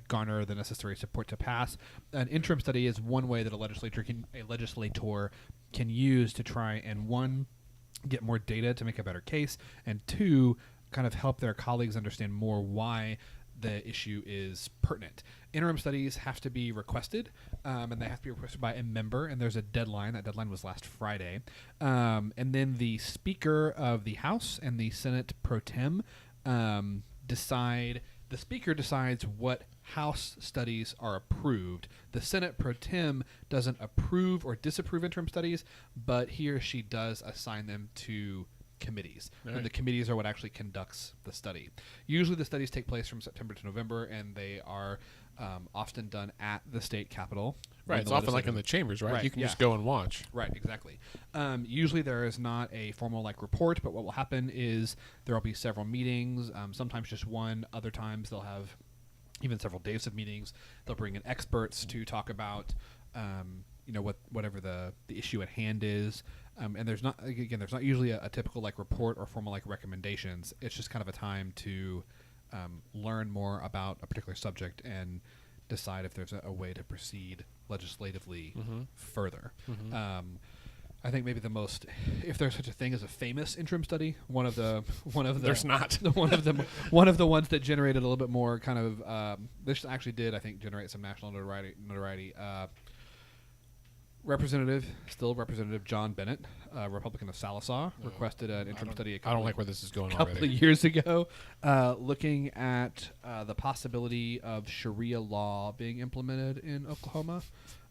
garner the necessary support to pass. An interim study is one way that a legislator can use to try and, one, get more data to make a better case, and two, kind of help their colleagues understand more why the issue is pertinent. Interim studies have to be requested, and they have to be requested by a member, and there's a deadline. That deadline was last Friday. And then the Speaker of the House and the Senate pro tem decide. The Speaker decides what House studies are approved. The Senate pro tem doesn't approve or disapprove interim studies, but he or she does assign them to committees. Right. And the committees are what actually conducts the study. Usually the studies take place from September to November, and they are often done at the state capitol. Right, it's often like in the chambers, right? Right, You can yeah. just go and watch. Right, exactly. Usually there is not a formal report, but what will happen is there will be several meetings, sometimes just one, other times they'll have even several days of meetings. They'll bring in experts to talk about whatever the issue at hand is. And there's not usually a typical report or formal recommendations. It's just kind of a time to learn more about a particular subject and decide if there's a way to proceed legislatively Mm-hmm. further. Mm-hmm. I think maybe the most, if there's such a thing as a famous interim study, one of the There's not. one of the ones that generated a little bit more kind of this actually did, I think, generate some national notoriety. Representative John Bennett, Republican of Sallisaw, requested an interim study. I don't like where this is going couple already. of years ago, looking at the possibility of Sharia law being implemented in Oklahoma.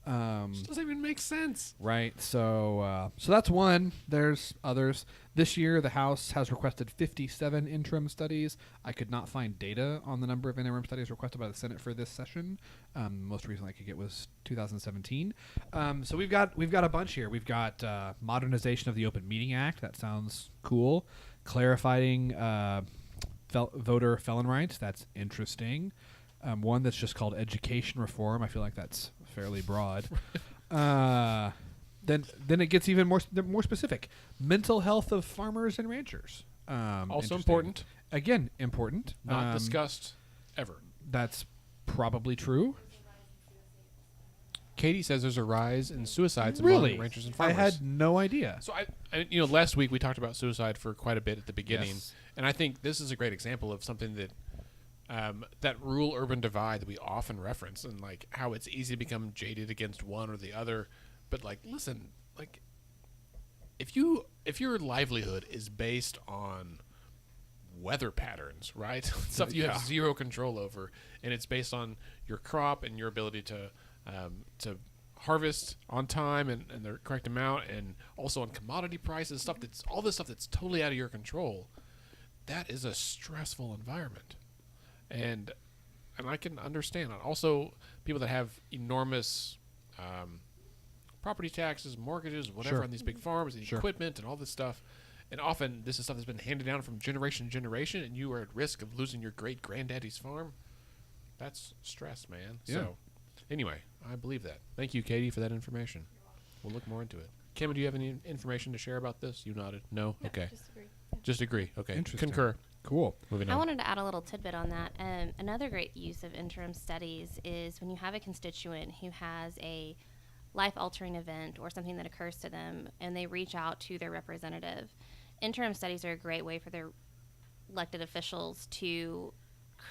Doesn't even make sense. Right. So that's one. There's others. This year, the House has requested 57 interim studies. I could not find data on the number of interim studies requested by the Senate for this session. Most recent I could get was 2017. So we've got a bunch here. We've got modernization of the Open Meeting Act. That sounds cool. Clarifying voter felon rights. That's interesting. One that's just called education reform. I feel like that's fairly broad. Then it gets even more specific. Mental health of farmers and ranchers. Also Interesting. important. Again, important. Not discussed ever. That's probably true. Katie says there's a rise in suicides Really? among ranchers and I farmers. had no idea. So last week we talked about suicide for quite a bit at the beginning, Yes. and I think this is a great example of something that that rural-urban divide that we often reference, and like how it's easy to become jaded against one or the other. But like, listen, like if your livelihood is based on weather patterns, right? Stuff you have zero control over, and it's based on your crop and your ability to harvest on time and the correct amount, and also on commodity prices, all this stuff that's totally out of your control. That is a stressful environment, and I can understand it. Also, people that have enormous property taxes, mortgages, whatever Sure. on these big farms, and Sure. equipment, and all this stuff. And often this is stuff that's been handed down from generation to generation, and you are at risk of losing your great granddaddy's farm. That's stress, man. Yeah. So, anyway, I believe that. Thank you, Katie, for that information. We'll look more into it. Kim, do you have any information to share about this? You nodded. No? Okay. Disagree. Just agree. Okay. Interesting. Concur. Cool. Moving I on. wanted to add a little tidbit on that. Another great use of interim studies is when you have a constituent who has a life-altering event or something that occurs to them, and they reach out to their representative. Interim studies are a great way for their elected officials to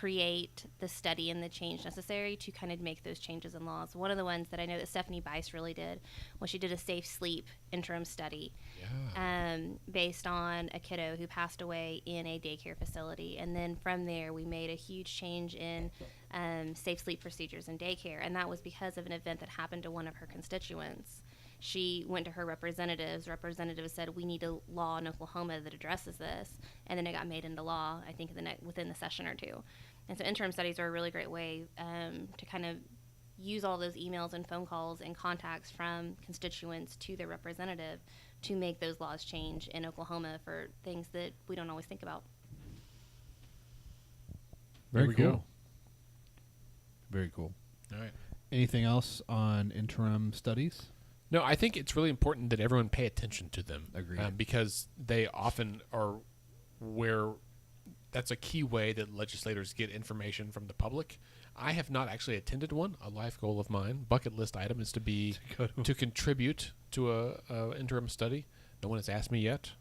create the study and the change necessary to kind of make those changes in laws. One of the ones that I know that Stephanie Bice really did was she did a safe sleep interim study based on a kiddo who passed away in a daycare facility. And then from there, we made a huge change in safe sleep procedures in daycare. And that was because of an event that happened to one of her constituents. She went to her representatives. Representatives said, we need a law in Oklahoma that addresses this. And then it got made into law, I think, within the session or two. And so interim studies are a really great way to kind of use all those emails and phone calls and contacts from constituents to their representative to make those laws change in Oklahoma for things that we don't always think about. Very There we cool. go. Very cool. All right. Anything else on interim studies? No, I think it's really important that everyone pay attention to them. Agreed. Because they often are where that's a key way that legislators get information from the public. I have not actually attended one. A life goal of mine, bucket list item, is to contribute to a interim study. No one has asked me yet.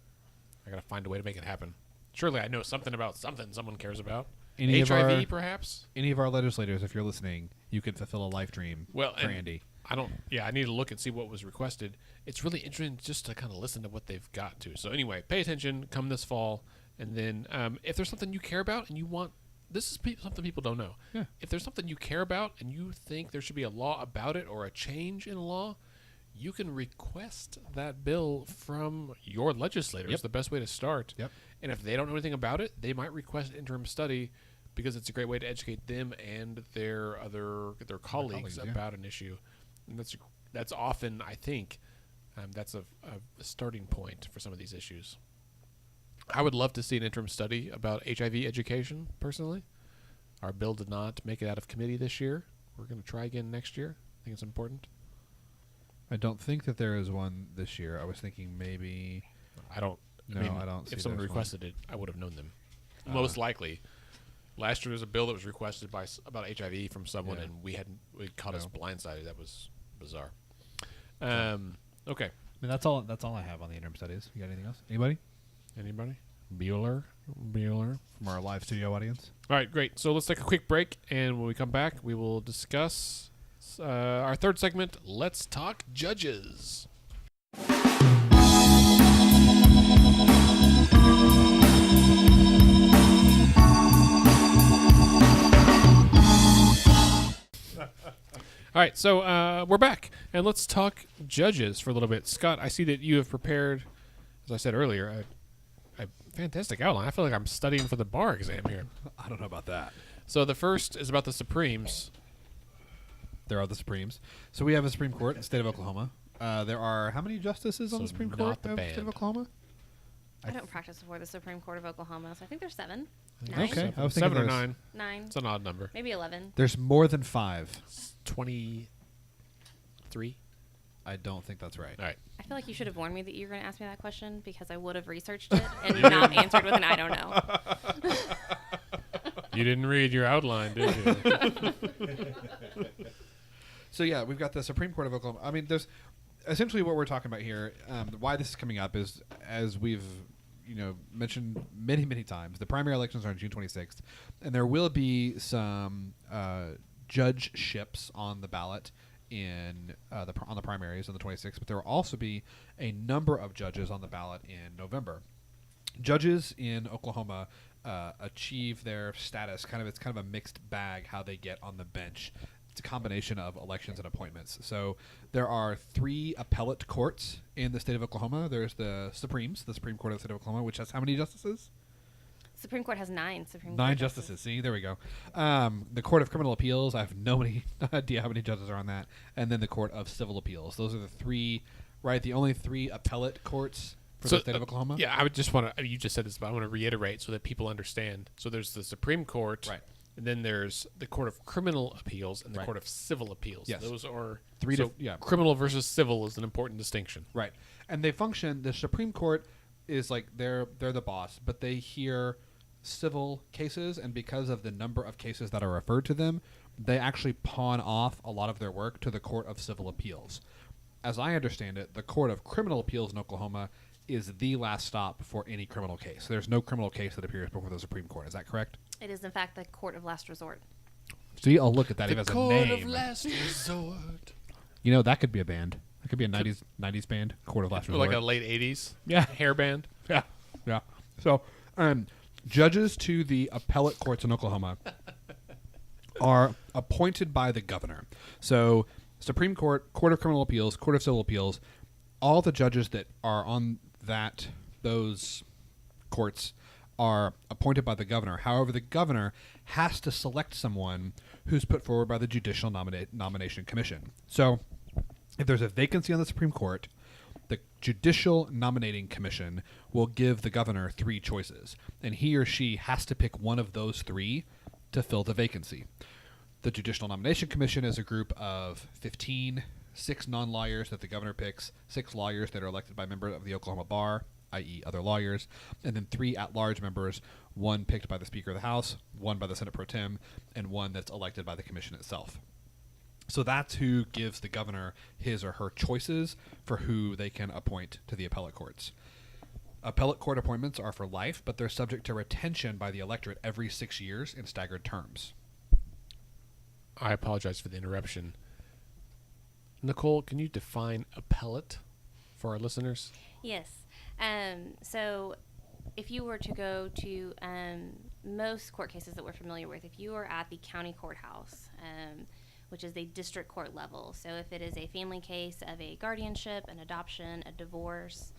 I got to find a way to make it happen. Surely I know something about something someone cares about. Any of HIV, perhaps? Any of our legislators, if you're listening, you could fulfill a life dream Well, for and Andy. I need to look and see what was requested. It's really interesting just to kind of listen to what they've got to. So anyway, pay attention, come this fall. And then if there's something you care about and you want, this is something people don't know. Yeah. If there's something you care about and you think there should be a law about it or a change in a law, you can request that bill from your legislators. Yep. The best way to start. Yep. And if they don't know anything about it, they might request an interim study because it's a great way to educate them and their colleagues yeah. about an issue. And that's often, I think, that's a starting point for some of these issues. I would love to see an interim study about HIV education, personally. Our bill did not make it out of committee this year. We're going to try again next year. I think it's important. I don't think that there is one this year. I was thinking maybe. I don't. No, I mean, I don't see If someone there's one. requested it, I would have known them. Most likely. Last year there was a bill that was requested about HIV from someone, Yeah. and we caught us blindsided. That was bizarre. Okay. I mean, that's all I have on the interim studies. You got anything else? Anybody Anybody? Bueller? from our live studio audience? All right, great. So let's take a quick break, and when we come back, we will discuss our third segment, Let's Talk Judges. All right, so we're back, and let's talk judges for a little bit. Scott, I see that you have prepared, as I said earlier, a fantastic outline. I feel like I'm studying for the bar exam here. I don't know about that. So the first is about the Supremes. There are the Supremes. So we have a Supreme Court in the state of Oklahoma. There are how many justices on So the Supreme not Court the of the state band. of Oklahoma? I don't practice before the Supreme Court of Oklahoma, so I think there's 7. I 9. think Okay. I was Seven thinking or there's- 9. 9. It's an odd number. Maybe 11. There's more than 5. 23. I don't think that's right. All right. I feel like you should have warned me that you were going to ask me that question because I would have researched it and not answered with an I don't know. You didn't read your outline, did you? So yeah, we've got the Supreme Court of Oklahoma. I mean, there's essentially what we're talking about here. Why this is coming up is, as we've mentioned many times, the primary elections are on June 26th, and there will be some judgeships on the ballot on the primaries on the 26th, but there will also be a number of judges on the ballot in November. Judges in Oklahoma achieve their status it's kind of a mixed bag how they get on the bench. It's a combination of elections and appointments. So there are 3 appellate courts in the state of Oklahoma. There's the Supreme Court of the state of Oklahoma, which has how many justices? Supreme Court has 9 Supreme 9 Court justices. See, there we go. The Court of Criminal Appeals, I have no idea how many judges are on that. And then the Court of Civil Appeals. Those are the 3, right? The only 3 appellate courts for the state of Oklahoma. Yeah, I would just want to. You just said this, but I want to reiterate so that people understand. So there's the Supreme Court, Right. And then there's the Court of Criminal Appeals and the Right. Court of Civil Appeals. Yes. Those are 3 so criminal versus civil is an important distinction. Right. And they function. The Supreme Court is like they're the boss, but they hear civil cases, and because of the number of cases that are referred to them, they actually pawn off a lot of their work to the Court of Civil Appeals. As I understand it, the Court of Criminal Appeals in Oklahoma is the last stop for any criminal case. There's no criminal case that appears before the Supreme Court. Is that correct? It is, in fact, the court of last resort. See, I'll look at that. The It has a Court name. of Last Resort. That could be a band. That could be a 90s band. Court of Last Or Resort. like a late 80s Yeah. hair band. Yeah. So, judges to the appellate courts in Oklahoma are appointed by the governor. So, Supreme Court, Court of Criminal Appeals, Court of Civil Appeals, all the judges that are on those courts are appointed by the governor. However, the governor has to select someone who's put forward by the Judicial Nomination Commission. So, if there's a vacancy on the Supreme Court, the Judicial Nominating Commission will give the governor 3 choices, and he or she has to pick one of those 3 to fill the vacancy. The Judicial Nomination Commission is a group of 15, 6 non-lawyers that the governor picks, 6 lawyers that are elected by members of the Oklahoma Bar, i.e. other lawyers, and then 3 at-large members, 1 picked by the Speaker of the House, 1 by the Senate Pro Tem, and 1 that's elected by the commission itself. So that's who gives the governor his or her choices for who they can appoint to the appellate courts. Appellate court appointments are for life, but they're subject to retention by the electorate every 6 years in staggered terms. I apologize for the interruption. Nichole, can you define appellate for our listeners? Yes. So if you were to go to most court cases that we're familiar with, if you are at the county courthouse, which is the district court level, so if it is a family case of a guardianship, an adoption, a divorce,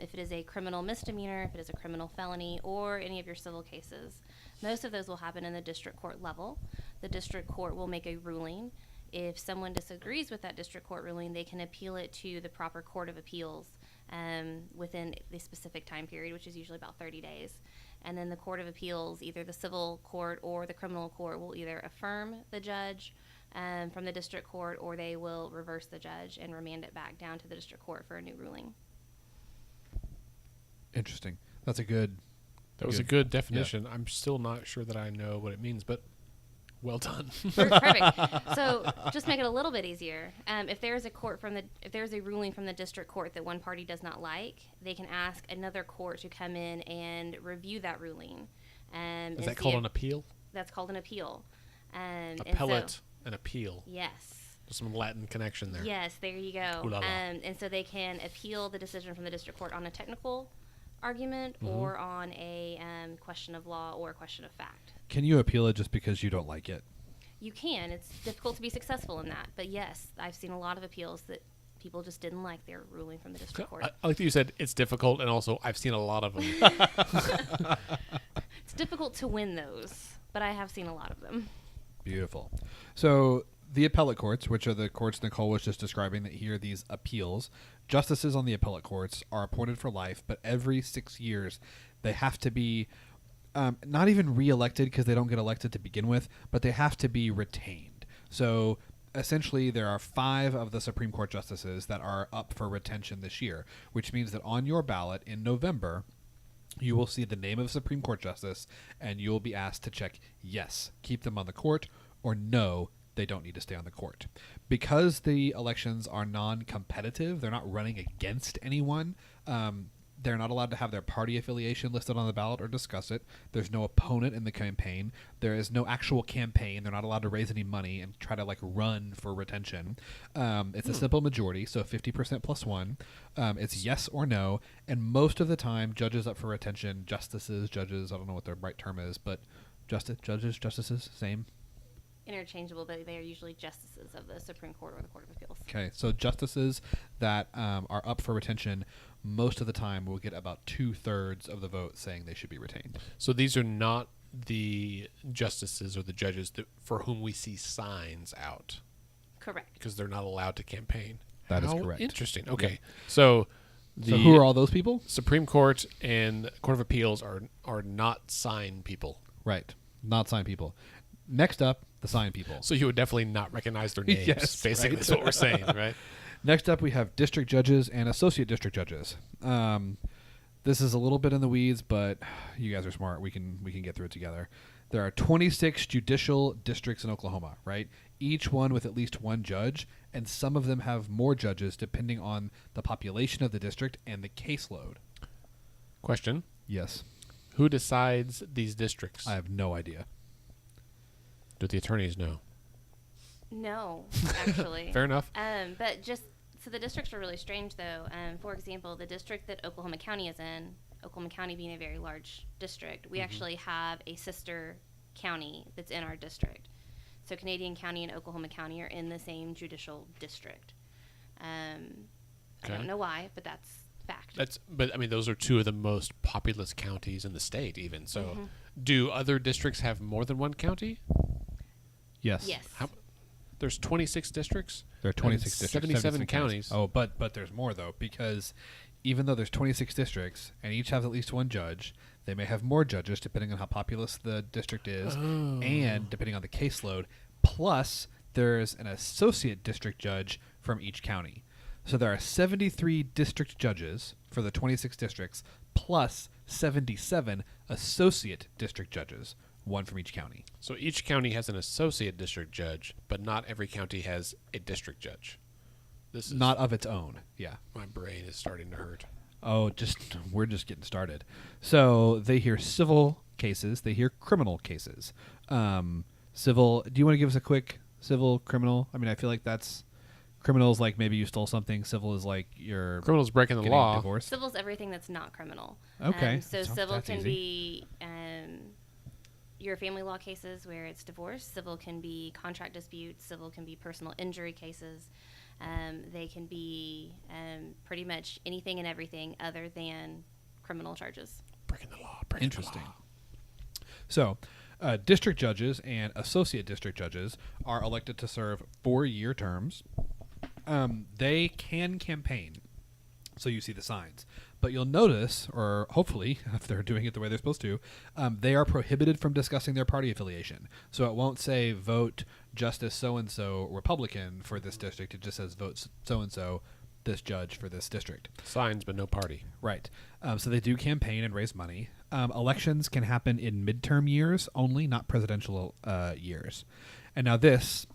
if it is a criminal misdemeanor, if it is a criminal felony, or any of your civil cases, most of those will happen in the district court level. The district court will make a ruling. If someone disagrees with that district court ruling, they can appeal it to the proper court of appeals within the specific time period, which is usually about 30 days. And then the court of appeals, either the civil court or the criminal court, will either affirm the judge from the district court, or they will reverse the judge and remand it back down to the district court for a new ruling. Interesting. That's a good That was a good definition. I'm still not sure that I know what it means, but well done. Perfect. So just make it a little bit easier. If there's a ruling from the district court that one party does not like, they can ask another court to come in and review that ruling. Is that called an appeal? That's called an appeal. Appellate, an appeal. Yes. There's some Latin connection there. Yes, there you go. Ooh la la. And so they can appeal the decision from the district court on a technical argument or on a question of law or a question of fact. Can you appeal it just because you don't like it? You can. It's difficult to be successful in that. But yes, I've seen a lot of appeals that people just didn't like their ruling from the district court. I like that you said it's difficult, and also I've seen a lot of them. It's difficult to win those, but I have seen a lot of them. Beautiful. So the appellate courts, which are the courts Nichole was just describing that hear these appeals, justices on the appellate courts are appointed for life, but every 6 years they have to be not even re-elected because they don't get elected to begin with, but they have to be retained. So essentially there are 5 of the Supreme Court justices that are up for retention this year, which means that on your ballot in November, you will see the name of a Supreme Court justice, and you will be asked to check yes, keep them on the court, or no, they don't need to stay on the court. Because the elections are non-competitive, they're not running against anyone, they're not allowed to have their party affiliation listed on the ballot or discuss it. There's no opponent in the campaign. There is no actual campaign. They're not allowed to raise any money and try to run for retention. It's a simple majority, so 50% plus 1. It's yes or no, and most of the time, judges up for retention, judges, I don't know what their right term is, but justices, same. Interchangeable, but they are usually justices of the Supreme Court or the Court of Appeals. Okay, so justices that are up for retention most of the time will get about 2/3 of the vote saying they should be retained. So these are not the justices or the judges for whom we see signs out. Correct. Because they're not allowed to campaign. That is correct. Interesting. Okay. Yeah. So who are all those people? Supreme Court and Court of Appeals are not sign people. Right. Not sign people. Next up, the sign people. So you would definitely not recognize their names. Yes, basically, right. That's what we're saying, right? Next up, we have district judges and associate district judges. This is a little bit in the weeds, but you guys are smart. We can get through it together. There are 26 judicial districts in Oklahoma, right? Each one with at least one judge, and some of them have more judges depending on the population of the district and the caseload. Question. Yes. Who decides these districts? I have no idea. Do the attorneys know? No, actually. Fair enough. But so the districts are really strange, though. For example, the district that Oklahoma County is in, Oklahoma County being a very large district, we actually have a sister county that's in our district. So Canadian County and Oklahoma County are in the same judicial district. I don't know why, but that's fact. But I mean, those are 2 of the most populous counties in the state, even. So, do other districts have more than one county? Yes. Yes. There's 26 districts. There are 26 districts. 77 counties. Oh, but there's more though, because even though there's 26 districts and each have at least one judge, they may have more judges depending on how populous the district is and depending on the caseload. Plus, there's an associate district judge from each county. So there are 73 district judges for the 26 districts plus 77 associate district judges, one from each county. So each county has an associate district judge, but not every county has a district judge. This is not of its own. Yeah. My brain is starting to hurt. Oh, we're just getting started. So they hear civil cases. They hear criminal cases. Civil. Do you want to give us a quick civil criminal? I mean, I feel like that's criminals like maybe you stole something. Civil is like you're criminals breaking the law. Divorced. Civil's everything that's not criminal. Okay. So civil can be your family law cases where it's divorce. Civil can be contract disputes. Civil can be personal injury cases. They can be pretty much anything and everything other than criminal charges. Breaking the law. Interesting. So, district judges and associate district judges are elected to serve 4-year terms. They can campaign, so you see the signs. But you'll notice, or hopefully, if they're doing it the way they're supposed to, they are prohibited from discussing their party affiliation. So it won't say vote Justice so-and-so Republican for this district. It just says vote so-and-so. this judge for this district. Signs, but no party. Right. So they do campaign and raise money. Elections can happen in midterm years only, not presidential years. And now this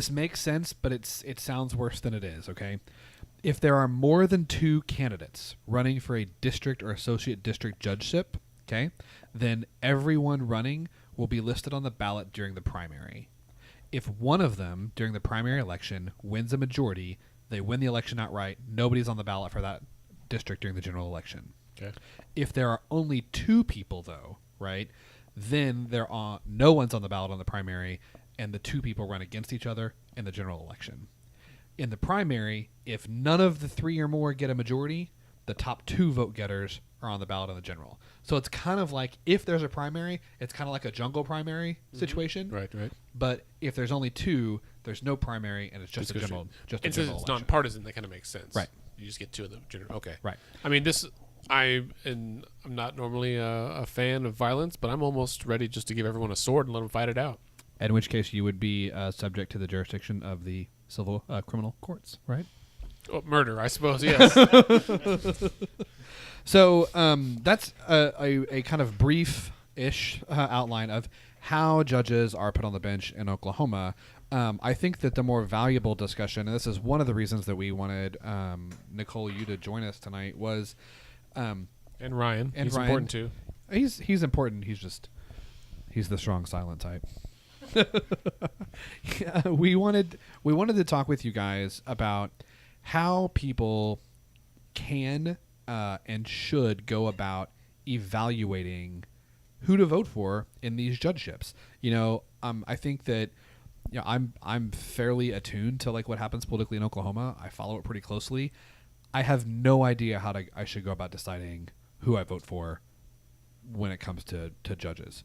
makes sense, but it sounds worse than it is, okay? If there are more than 2 candidates running for a district or associate district judgeship, okay, then everyone running will be listed on the ballot during the primary. If one of them, during the primary election, wins a majority, they win the election outright. Nobody's on the ballot for that district during the general election. Okay. If there are only 2 people, though, right, then no one's on the ballot on the primary, and the 2 people run against each other in the general election. In the primary, if none of the 3 or more get a majority, the top 2 vote getters are on the ballot in the general. So it's kind of like, if there's a primary, it's kind of like a jungle primary situation. Right. But if there's only 2, there's no primary, and it's just a general. And since it's nonpartisan, that kind of makes sense. Right. You just get 2 of the general. Okay. Right. I mean, I'm not normally a fan of violence, but I'm almost ready just to give everyone a sword and let them fight it out. In which case, you would be subject to the jurisdiction of the civil criminal courts, right? Oh, murder, I suppose. Yes. So that's a kind of brief-ish outline of how judges are put on the bench in Oklahoma. I think that the more valuable discussion, and this is one of the reasons that we wanted Nichole, you to join us tonight, was and Ryan. And he's Ryan. important too. He's important. He's the strong silent type. We wanted to talk with you guys about how people can and should go about evaluating who to vote for in these judgeships. I think that I'm fairly attuned to like what happens politically in Oklahoma. I follow it pretty closely. I have no idea how I should go about deciding who I vote for when it comes to judges.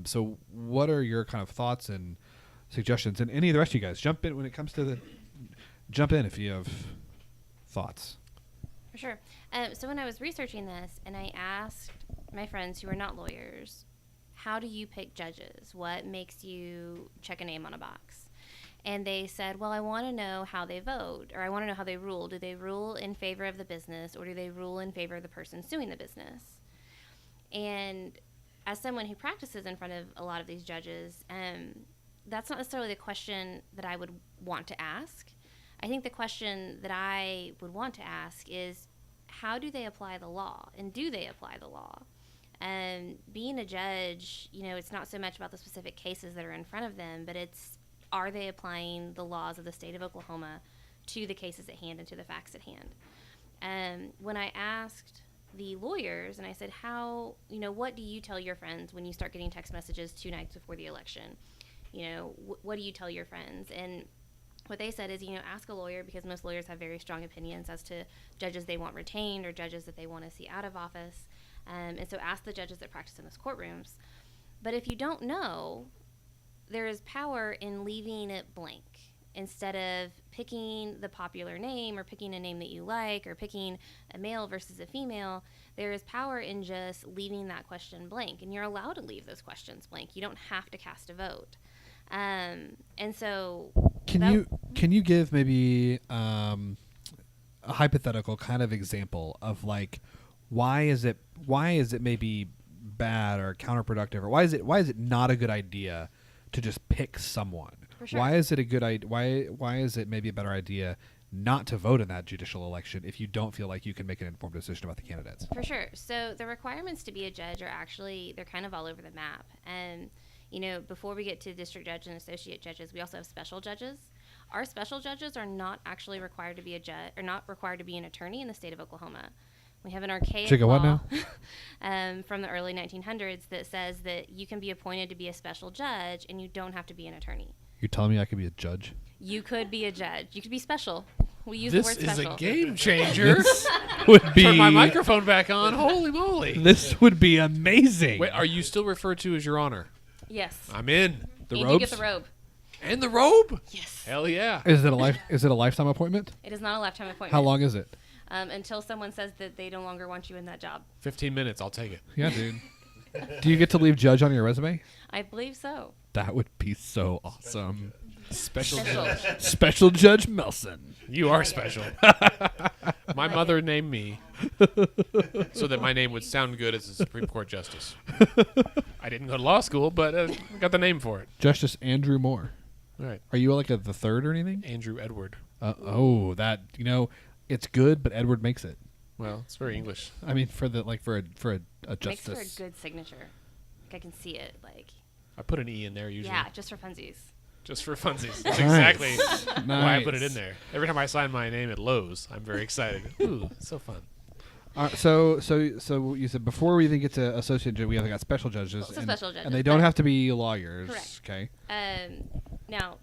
So what are your kind of thoughts and suggestions? And any of the rest of you guys, jump in when it comes to jump in if you have thoughts. For sure. So when I was researching this, and I asked my friends who are not lawyers, how do you pick judges? What makes you check a name on a box? And they said, well, I want to know how they vote, or I want to know how they rule. Do they rule in favor of the business, or do they rule in favor of the person suing the business? And as someone who practices in front of a lot of these judges, that's not necessarily the question that I would want to ask. I think the question that I would want to ask is, how do they apply the law, and do they apply the law? Being a judge, it's not so much about the specific cases that are in front of them, but are they applying the laws of the state of Oklahoma to the cases at hand and to the facts at hand? When I asked the lawyers, and I said, what do you tell your friends when you start getting text messages 2 nights before the election? What do you tell your friends? And what they said is, ask a lawyer, because most lawyers have very strong opinions as to judges they want retained or judges that they want to see out of office. And so ask the judges that practice in those courtrooms. But if you don't know, there is power in leaving it blank. Instead of picking the popular name or picking a name that you like or picking a male versus a female, there is power in just leaving that question blank. And you're allowed to leave those questions blank. You don't have to cast a vote. And so... Can you give maybe a hypothetical kind of example of like why is it maybe bad or counterproductive, or why is it not a good idea to just pick someone? For sure. Why is it a good idea? Why is it maybe a better idea not to vote in that judicial election if you don't feel like you can make an informed decision about the candidates? For sure. So the requirements to be a judge they're kind of all over the map. And before we get to district judge and associate judges, we also have special judges. Our special judges are not actually required to be a judge, or not required to be an attorney in the state of Oklahoma. We have an archaic law from the early 1900s that says that you can be appointed to be a special judge and you don't have to be an attorney. You're telling me I could be a judge? You could be a judge. You could be special. We use the word special. This is a game changer. Would be Turn my microphone back on. Holy moly. This would be amazing. Wait, are you still referred to as Your Honor? Yes. I'm in. The and robes? you get the robe. And the robe? Yes. Hell yeah. Is it a lifetime appointment? It is not a lifetime appointment. How long is it? Until someone says that they no longer want you in that job. 15 minutes. I'll take it. Yeah, dude. Do you get to leave judge on your resume? I believe so. That would be so awesome. Special. Special Judge Melson. You are special. My mother named me so that my name would sound good as a Supreme Court justice. I didn't go to law school, but got the name for it. Justice Andrew Moore. All right. Are you like the third or anything? Andrew Edward. That it's good, but Edward makes it. Well, it's very English. I mean, for a justice. Makes for a good signature. Like I can see it. Like I put an E in there usually. yeah, just for funsies. Just for funsies. That's exactly why I put it Nice. in there. Every time I sign my name at Lowe's, I'm very excited. Ooh, so fun. So you said before we even get to associate judge, we have got special judges, So special judges, and they don't but- have to be lawyers. Correct. Okay. Now,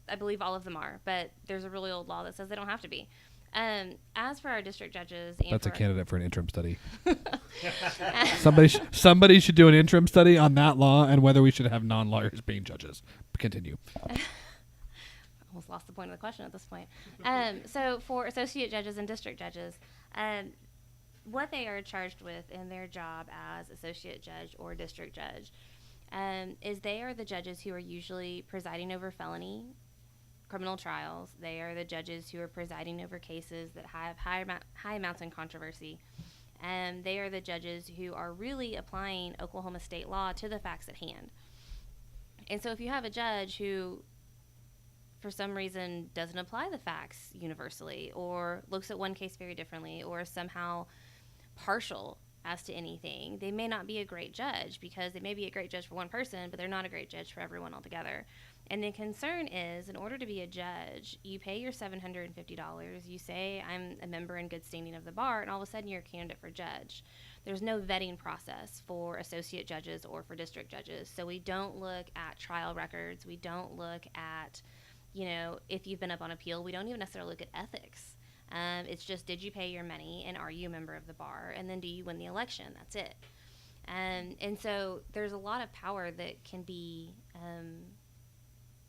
I believe all of them are, but there's a really old law that says they don't have to be. As for our district judges, and That's a for candidate for an interim study. somebody should do an interim study on that law and whether we should have non-lawyers being judges. Continue. almost lost the point of the question at this point. So for associate judges and district judges, what they are charged with in their job as associate judge or district judge is they are the judges who are usually presiding over felony criminal trials. They are the judges who are presiding over cases that have high amounts in controversy. And they are the judges who are really applying Oklahoma state law to the facts at hand. And so if you have a judge who, for some reason, doesn't apply the facts universally, or looks at one case very differently, or is somehow partial as to anything, they may not be a great judge, because they may be a great judge for one person, but they're not a great judge for everyone altogether. And the concern is, in order to be a judge, you pay your $750, you say, I'm a member in good standing of the bar, and all of a sudden you're a candidate for judge. There's no vetting process for associate judges or for district judges. So we don't look at trial records. We don't look at, if you've been up on appeal. We don't even necessarily look at ethics. It's just, did you pay your money, and are you a member of the bar? And then do you win the election? That's it. And so there's a lot of power that can be,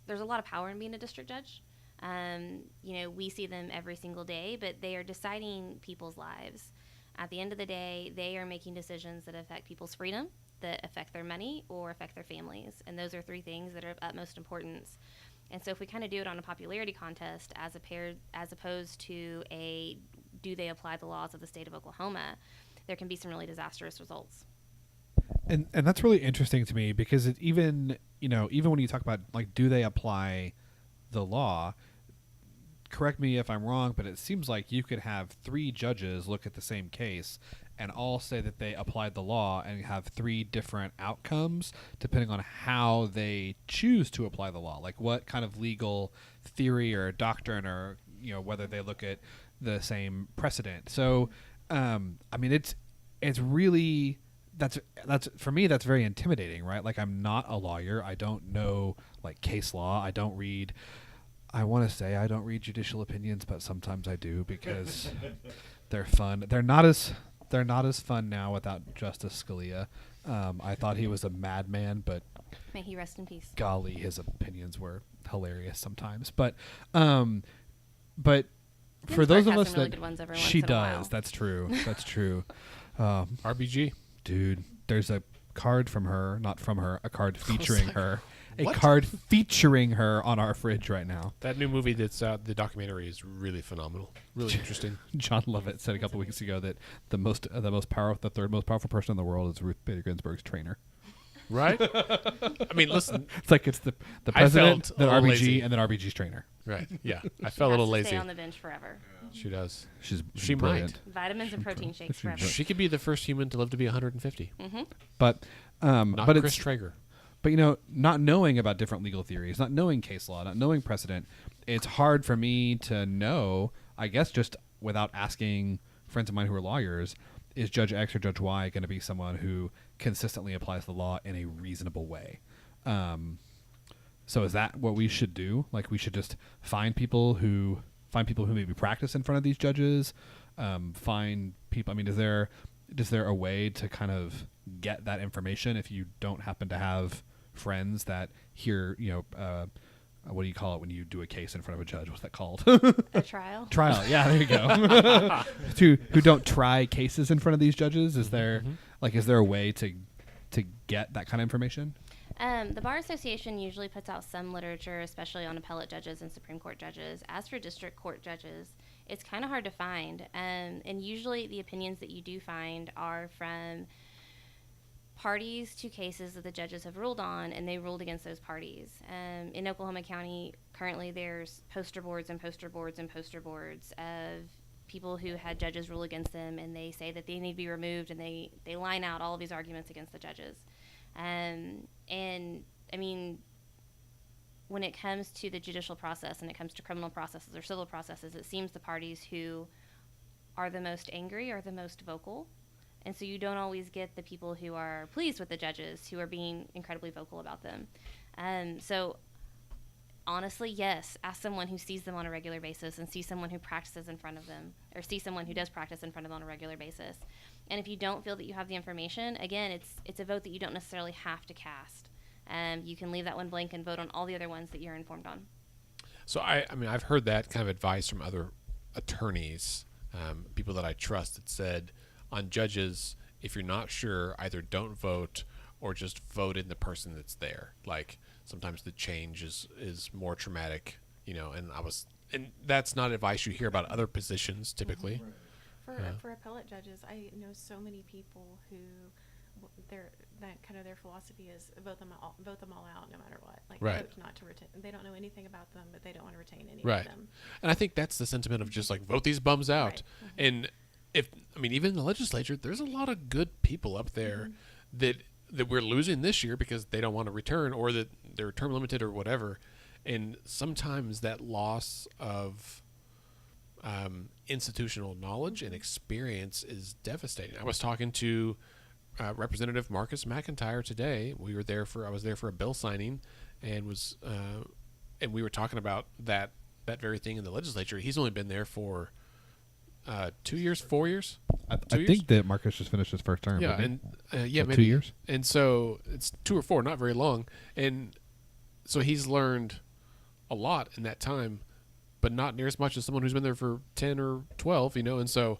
there's a lot of power in being a district judge. We see them every single day, but they are deciding people's lives. At the end of the day, they are making decisions that affect people's freedom, that affect their money, or affect their families. And those are three things that are of utmost importance. And so if we kind of do it on a popularity contest as opposed to a do they apply the laws of the state of Oklahoma, there can be some really disastrous results. And that's really interesting to me, because it even when you talk about, like, do they apply the law, correct me if I'm wrong, but it seems like you could have three judges look at the same case and all say that they applied the law and have three different outcomes depending on how they choose to apply the law, like what kind of legal theory or doctrine, or whether they look at the same precedent. So it's really, that's for me, that's very intimidating, right? Like, I'm not a lawyer. I don't know, like, case law. I don't read judicial opinions, but sometimes I do, because they're fun. They're not as fun now without Justice Scalia. I thought he was a madman, but May he rest in peace. golly, his opinions were hilarious sometimes. But for those of has us some really that good ones every she once in a while. does, that's true. That's true. RBG. Dude, there's a card from her, not from her, a card featuring her. A what? card featuring her on our fridge right now. That new movie that's out, the documentary, is really phenomenal. Really interesting. John Lovett said a couple weeks ago that the third most powerful person in the world is Ruth Bader Ginsburg's trainer. Right? I mean, listen. It's like it's the I president, felt then a little RBG, lazy. and then RBG's trainer. Right. Yeah. I She felt a has little to lazy. Stay on the bench forever. She does. She's She brilliant. Vitamins and protein shakes she's forever. brilliant. She could be the first human to live to be 150. But Not but Chris it's Traeger. But not knowing about different legal theories, not knowing case law, not knowing precedent, it's hard for me to know, I guess, just without asking friends of mine who are lawyers, is Judge X or Judge Y going to be someone who consistently applies the law in a reasonable way? So is that what we should do? Like, we should just find people who maybe practice in front of these judges, find people. I mean, is there a way to kind of get that information if you don't happen to have friends that hear, what do you call it when you do a case in front of a judge? What's that called? A trial? Trial. Yeah, there you go. who don't try cases in front of these judges? Is there a way to get that kind of information? The Bar Association usually puts out some literature, especially on appellate judges and Supreme Court judges. As for district court judges, it's kind of hard to find. And usually the opinions that you do find are from parties to cases that the judges have ruled on, and they ruled against those parties. In Oklahoma County, currently there's poster boards and poster boards and poster boards of people who had judges rule against them, and they say that they need to be removed, and they line out all of these arguments against the judges. And I mean, when it comes to the judicial process and it comes to criminal processes or civil processes, it seems the parties who are the most angry are the most vocal. And so you don't always get the people who are pleased with the judges who are being incredibly vocal about them. So honestly, yes, ask someone who sees them on a regular basis and see someone who practices in front of them, or see someone who does practice in front of them on a regular basis. And if you don't feel that you have the information, again, it's a vote that you don't necessarily have to cast. You can leave that one blank and vote on all the other ones that you're informed on. So I mean, I've heard that kind of advice from other attorneys, people that I trust, that said on judges, if you're not sure, either don't vote or just vote in the person that's there. Like sometimes the change is more traumatic, and that's not advice you hear about other positions typically. For appellate judges, I know so many people who their philosophy is vote them all out no matter what. Like right. Vote not to retain. They don't know anything about them, but they don't want to retain any right. of them. And I think that's the sentiment of just like vote these bums out. Right. Mm-hmm. And even in the legislature, there's a lot of good people up there that we're losing this year because they don't want to return, or that they're term limited or whatever. And sometimes that loss of institutional knowledge and experience is devastating. I was talking to Representative Marcus McIntyre today. I was there for a bill signing, and we were talking about that very thing in the legislature. He's only been there for 2 years, 4 years. I think that Marcus just finished his first term. Yeah, and maybe 2 years. And so it's 2 or 4, not very long. And so he's learned a lot in that time, but not near as much as someone who's been there for 10 or 12. And so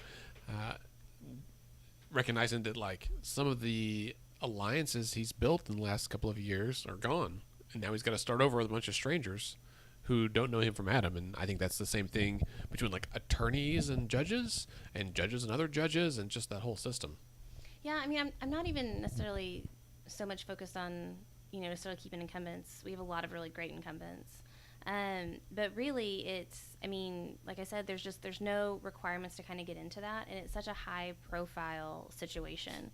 recognizing that like some of the alliances he's built in the last couple of years are gone, and now he's got to start over with a bunch of strangers who don't know him from Adam. And I think that's the same thing between like attorneys and judges and other judges and just that whole system. Yeah, I mean, I'm not even necessarily so much focused on, necessarily keeping incumbents. We have a lot of really great incumbents. But really it's, like I said, there's no requirements to kind of get into that. And it's such a high profile situation,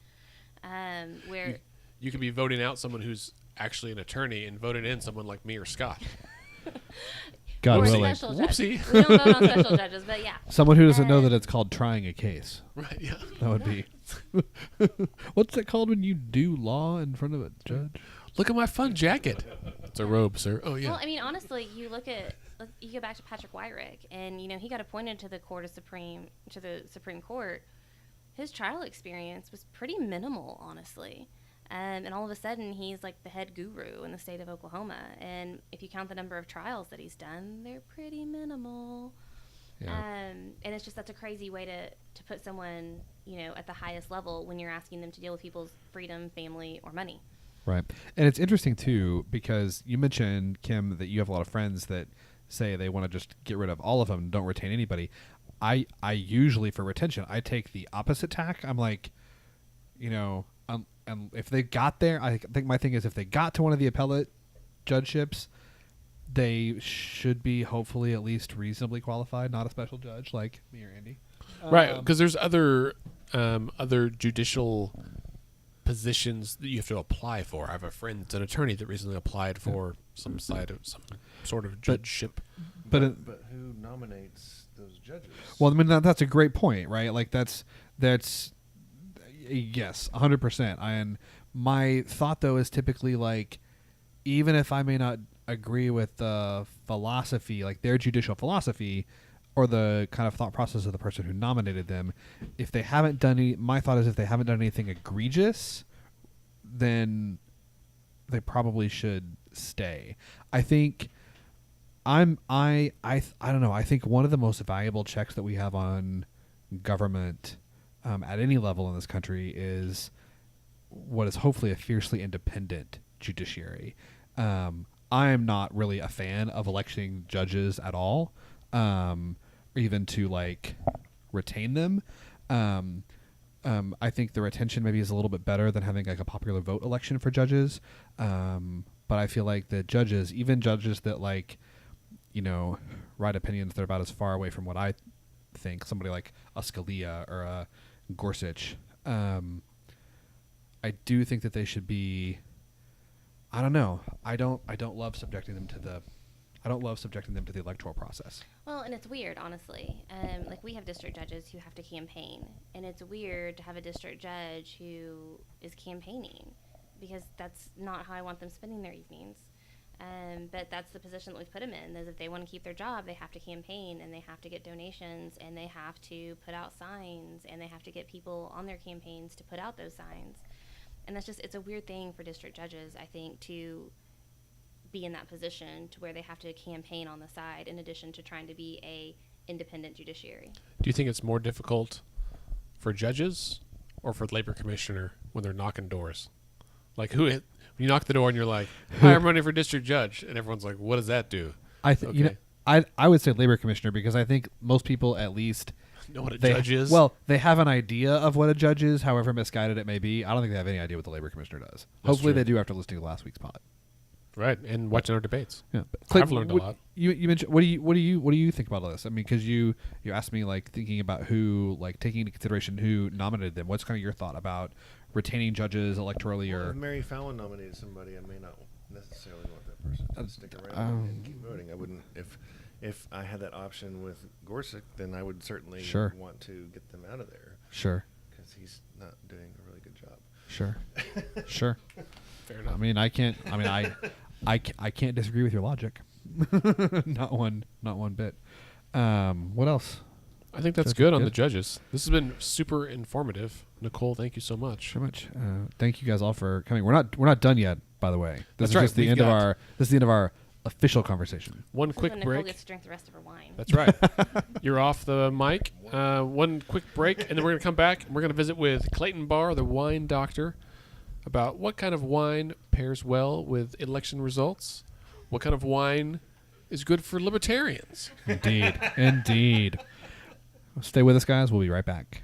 where you could be voting out someone who's actually an attorney and voting in someone like me or Scott. God or willing. special judge. Whoopsie. We don't vote on special judges, but yeah. Someone who doesn't know that it's called trying a case. Right, yeah. That would be. What's it called when you do law in front of a judge? Look at my fun jacket. It's a robe, sir. Oh, yeah. Well, honestly, you go back to Patrick Wyrick, and he got appointed to the Supreme Court. His trial experience was pretty minimal, honestly. And all of a sudden, he's like the head guru in the state of Oklahoma. And if you count the number of trials that he's done, they're pretty minimal. Yeah. And it's just, that's a crazy way to put someone, at the highest level when you're asking them to deal with people's freedom, family, or money. Right. And it's interesting, too, because you mentioned, Kim, that you have a lot of friends that say they want to just get rid of all of them and don't retain anybody. I usually, for retention, I take the opposite tack. I'm like, and if they got there, I think my thing is if they got to one of the appellate judgeships, they should be hopefully at least reasonably qualified, not a special judge like me or Andy. Right, because there's other judicial positions that you have to apply for. I have a friend that's an attorney that recently applied for some sort of judgeship. But who nominates those judges? Well, that's a great point, right? Like that's yes, 100%. And my thought though is typically like, even if I may not agree with the philosophy, like their judicial philosophy, or the kind of thought process of the person who nominated them, if they haven't done my thought is if they haven't done anything egregious, then they probably should stay. I think I don't know. I think one of the most valuable checks that we have on government at any level in this country is what is hopefully a fiercely independent judiciary. I'm not really a fan of electing judges at all, or even to like retain them. I think the retention maybe is a little bit better than having like a popular vote election for judges. But I feel like the judges, even judges that like, write opinions that are about as far away from what I think, somebody like a Scalia or a Gorsuch, I do think that they should be. I don't know. I don't love subjecting them to the. I don't love subjecting them to the electoral process. Well, and it's weird, honestly. Like we have district judges who have to campaign, and it's weird to have a district judge who is campaigning, because that's not how I want them spending their evenings. But that's the position that we've put them in. Is if they want to keep their job, they have to campaign, and they have to get donations, and they have to put out signs, and they have to get people on their campaigns to put out those signs. And that's just, it's a weird thing for district judges, I think, to be in that position to where they have to campaign on the side in addition to trying to be a independent judiciary. Do you think it's more difficult for judges or for the labor commissioner when they're knocking doors? Like when you knock the door and you're like, "Hi, I'm running for district judge," and everyone's like, "What does that do?" Okay. I would say labor commissioner, because I think most people at least know what a judge is. Well, they have an idea of what a judge is, however misguided it may be. I don't think they have any idea what the labor commissioner does. Hopefully true. they do after listening to last week's pod. Right, and watching our debates. Yeah, I've learned a lot. You mentioned what do you think about all this? I mean, because you asked me like thinking about who, like taking into consideration who nominated them. What's kind of your thought about retaining judges electorally? Well, Or if Mary Fallon nominated somebody, I may not necessarily want that person to stick around and keep voting. I wouldn't if I had that option with Gorsuch, then I would certainly want to get them out of there. Sure. Because he's not doing a really good job. Sure. Sure. Fair enough. I mean, I can't disagree with your logic. not one bit. What else? I think that's good on the judges. This has been super informative. Nichole, thank you so much. Very much. Thank you guys all for coming. We're not done yet, by the way. This That's is right. just the end of our. This is the end of our official conversation. One This is quick when break. Nichole gets to drink the rest of her wine. That's right. You're off the mic. One quick break, and then we're going to come back, and we're going to visit with Clayton Bahr, the wine doctor, about what kind of wine pairs well with election results, what kind of wine is good for libertarians. Indeed. Indeed. Stay with us, guys. We'll be right back.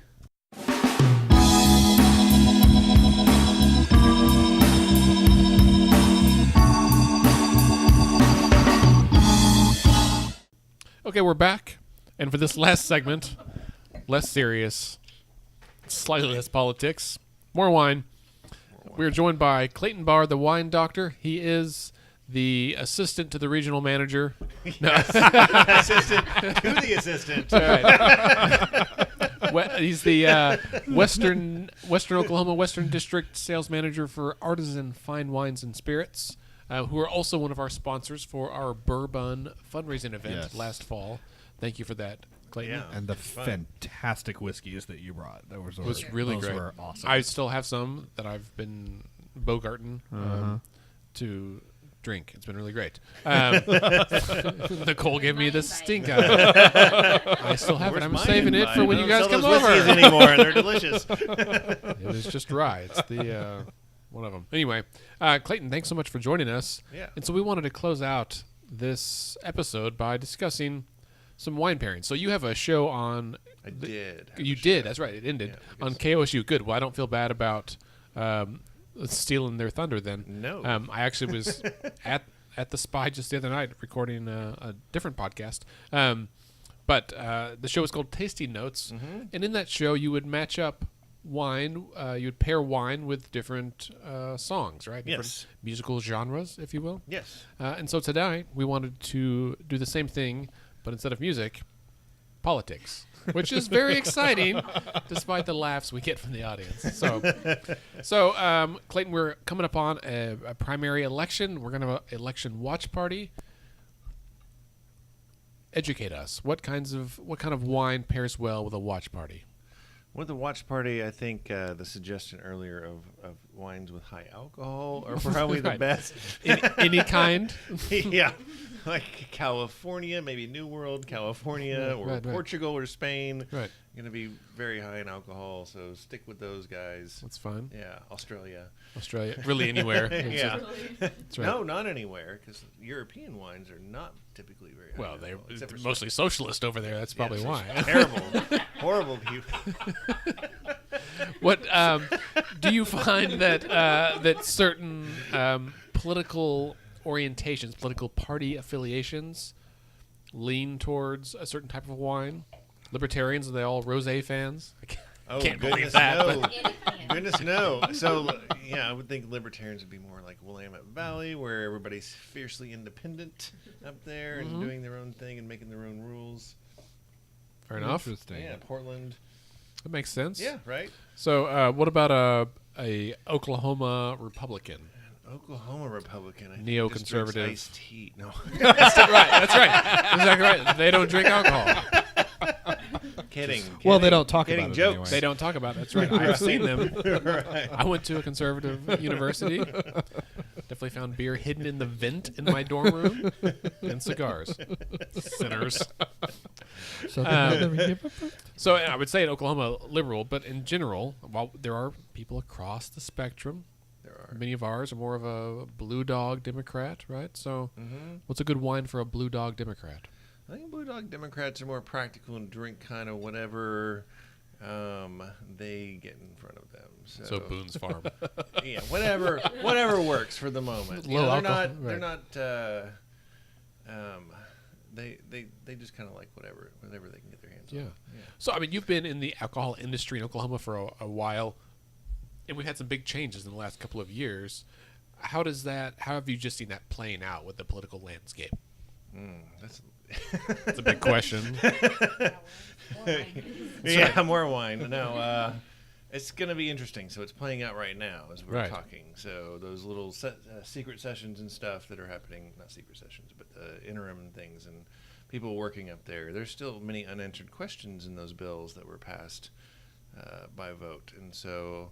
Okay, we're back. And for this last segment, less serious, slightly less politics, more wine. We are joined by Clayton Bahr, the wine doctor. He is the assistant to the regional manager. No. Assistant to the assistant. He's the Western Oklahoma Western District sales manager for Artisan Fine Wines and Spirits, who are also one of our sponsors for our bourbon fundraising event last fall. Thank you for that, Clayton. Yeah. And the fantastic whiskeys that you brought. That was really those great. Were awesome. I still have some that I've been bogarting to drink. It's been really great. Nichole gave me the stink eye. I still have it. I'm saving it for when you guys come over. Anymore. They're delicious. It was just dry. It's the one of them. Anyway, Clayton, thanks so much for joining us. Yeah. And so we wanted to close out this episode by discussing some wine pairings. So you have a show on. I did. You did. That's right. It ended on KOSU. Good. Well, I don't feel bad about stealing their thunder then. No. I actually was at the Spy just the other night recording a different podcast. But the show was called Tasting Notes. Mm-hmm. And in that show, you would match up wine. You would pair wine with different songs, right? Different musical genres, if you will. Yes. And so tonight, we wanted to do the same thing, but instead of music, politics. Which is very exciting, despite the laughs we get from the audience. So, Clayton, we're coming up on a primary election. We're going to have an election watch party. Educate us. What kind of wine pairs well with a watch party? With the watch party, I think the suggestion earlier of wines with high alcohol are probably the best. Any kind? Yeah. Like California, maybe New World, California, or right. Portugal or Spain. Right. going to be very high in alcohol, so stick with those guys. That's fine. Yeah, Australia. Really anywhere. Yeah. That's right. No, not anywhere, because European wines are not typically very high. Well, in they're alcohol, except for mostly socialist over there. That's probably why. Terrible, horrible people. What do you find that that certain political orientations, political party affiliations, lean towards a certain type of wine? Libertarians, are they all rosé fans? Oh, Can't goodness believe that, no. Anything. Goodness no. So, yeah, I would think libertarians would be more like Willamette Valley, where everybody's fiercely independent up there and doing their own thing and making their own rules. Fair enough. Interesting. Yeah, Portland. That makes sense. Yeah, right. So, what about a Oklahoma Republican? Oklahoma Republican. I think Neoconservative. just drinks iced tea. No. That's right. Exactly right. They don't drink alcohol. Kidding. Well, they don't talk Kidding about it jokes. anyway. They don't talk about it. That's right. I've seen them. Right. I went to a conservative university. Definitely found beer hidden in the vent in my dorm room and cigars. Sinners. So they never give a fuck. So I would say in Oklahoma, liberal, but in general, while there are people across the spectrum, There are. many of ours are more of a blue dog Democrat, right? So Mm-hmm. what's a good wine for a blue dog Democrat? I think Blue Dog Democrats are more practical and drink kind of whatever they get in front of them. So Boone's Farm. Yeah, whatever works for the moment. You Low know, alcohol, they're right. not. They just kind of like whatever they can get their hands Yeah. on. So, I mean, you've been in the alcohol industry in Oklahoma for a while, and we've had some big changes in the last couple of years. How have you just seen that playing out with the political landscape? That's a big question. Yeah, more wine. No, it's going to be interesting. So it's playing out right now as we're Right. talking. So those little secret sessions and stuff that are happening, not secret sessions, but interim things and people working up there. There's still many unanswered questions in those bills that were passed by vote. And so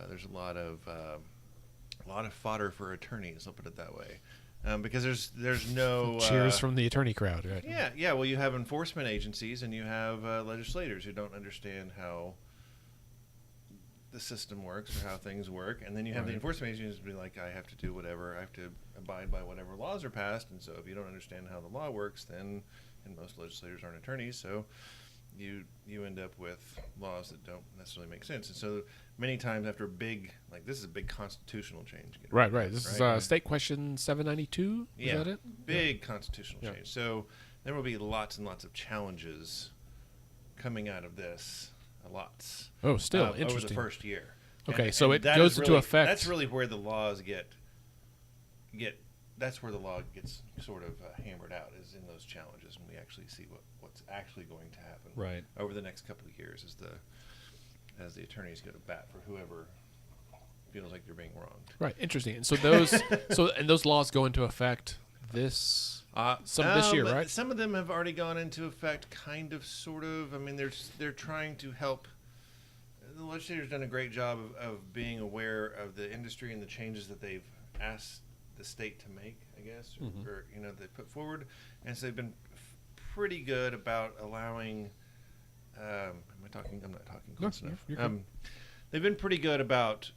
there's a lot of fodder for attorneys, I'll put it that way. Because there's no Cheers from the attorney crowd, right? yeah. Well, you have enforcement agencies and you have legislators who don't understand how the system works or how things work, and then you have the enforcement agencies be like, I have to do whatever, I have to abide by whatever laws are passed, and so if you don't understand how the law works, then, and most legislators aren't attorneys, so you end up with laws that don't necessarily make sense, and so many times after this is a big constitutional change. Right. This is State Question 792. Is Yeah, that it? big constitutional Yeah. change. So there will be lots and lots of challenges coming out of this. Lots. Oh, still over the interesting. first year. Okay, so it that goes is into really- effect. That's really where the laws get. That's where the law gets sort of hammered out, is in those challenges, and we actually see what's actually going to happen Right. over the next couple of years as the attorneys go to bat for whoever feels like they're being wronged. Right. Interesting. And so those laws go into effect this year, right? Some of them have already gone into effect, kind of, sort of. I mean, they're trying to help. The legislator's done a great job of being aware of the industry and the changes that they've asked the state to make, I guess, or they put forward, and so they've been pretty good about allowing. I'm not talking close enough. you're good. They've been pretty good about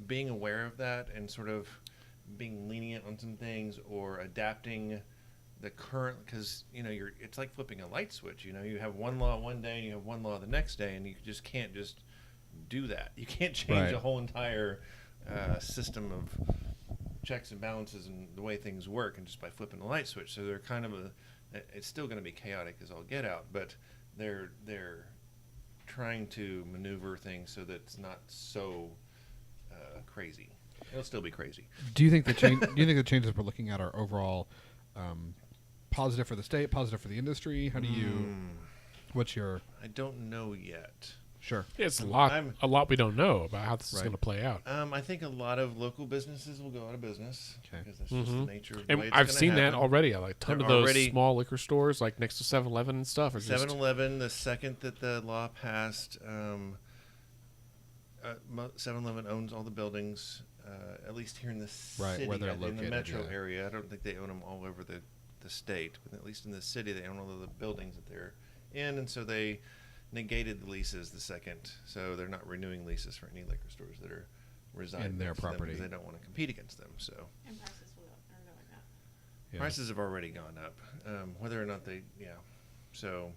being aware of that and sort of being lenient on some things or adapting the current, because it's like flipping a light switch. You have one law one day and you have one law the next day, and you just can't just do that. You can't change Right. a whole entire system of checks and balances and the way things work, and just by flipping the light switch. So they're kind of it's still going to be chaotic as all get out, but they're trying to maneuver things so that it's not so crazy. It'll still be crazy. Do you think the changes we're looking at are overall positive for the state, positive for the industry? How do you? What's your? I don't know yet. Sure. It's a lot we don't know about how this is Right. going to play out. I think a lot of local businesses will go out of business Okay. because that's just the nature of the And way it's I've gonna seen that happen. already. Like a ton They're of those already- small liquor stores, like next to 7-Eleven and stuff, are just 7-Eleven, the second that the law passed, 7-Eleven owns all the buildings, at least here in the Right, city, where they're in the located, metro yeah. area. I don't think they own them all over the state, but at least in the city, they own all of the buildings that they're in, and so they negated the leases the second, so they're not renewing leases for any liquor stores that are residing In their next to them property. because they don't want to compete against them. So And prices are going up. Yeah. prices have already gone up. Whether or not they, So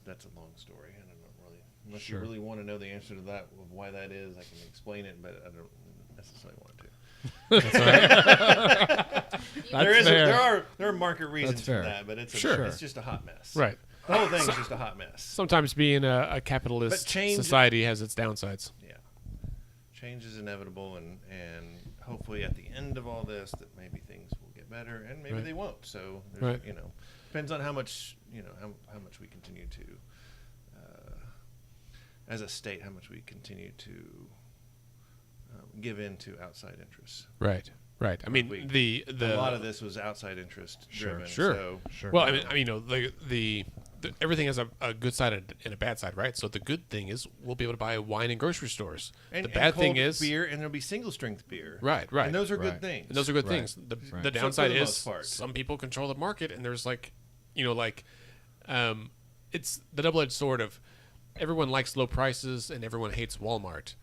that's a long story. I don't know really. Unless Sure. you really want to know the answer to that of why that is, I can explain it, but I don't necessarily want to. That's fair. There are market reasons fair. for that, but it's Sure. it's just a hot mess. Right. The whole thing's just a hot mess. Sometimes being a capitalist But change- society has its downsides. Yeah. Change is inevitable, and hopefully at the end of all this, that maybe things will get better, and maybe Right. they won't. So Right. Depends on how much how much we continue to, as a state, how much we continue to give in to outside interests. Right. Right. I mean, We- the a lot of this was outside interest driven. Sure. So Sure. Well, I mean, the everything has a good side and a bad side, right? So the good thing is we'll be able to buy wine in grocery stores. and the bad thing cold is beer, and there'll be single strength beer. right. And those are Right. good things. And those are good Right. things. The Right. the So for downside the is most part. some people control the market, and there's it's the double-edged sword of everyone likes low prices and everyone hates Walmart.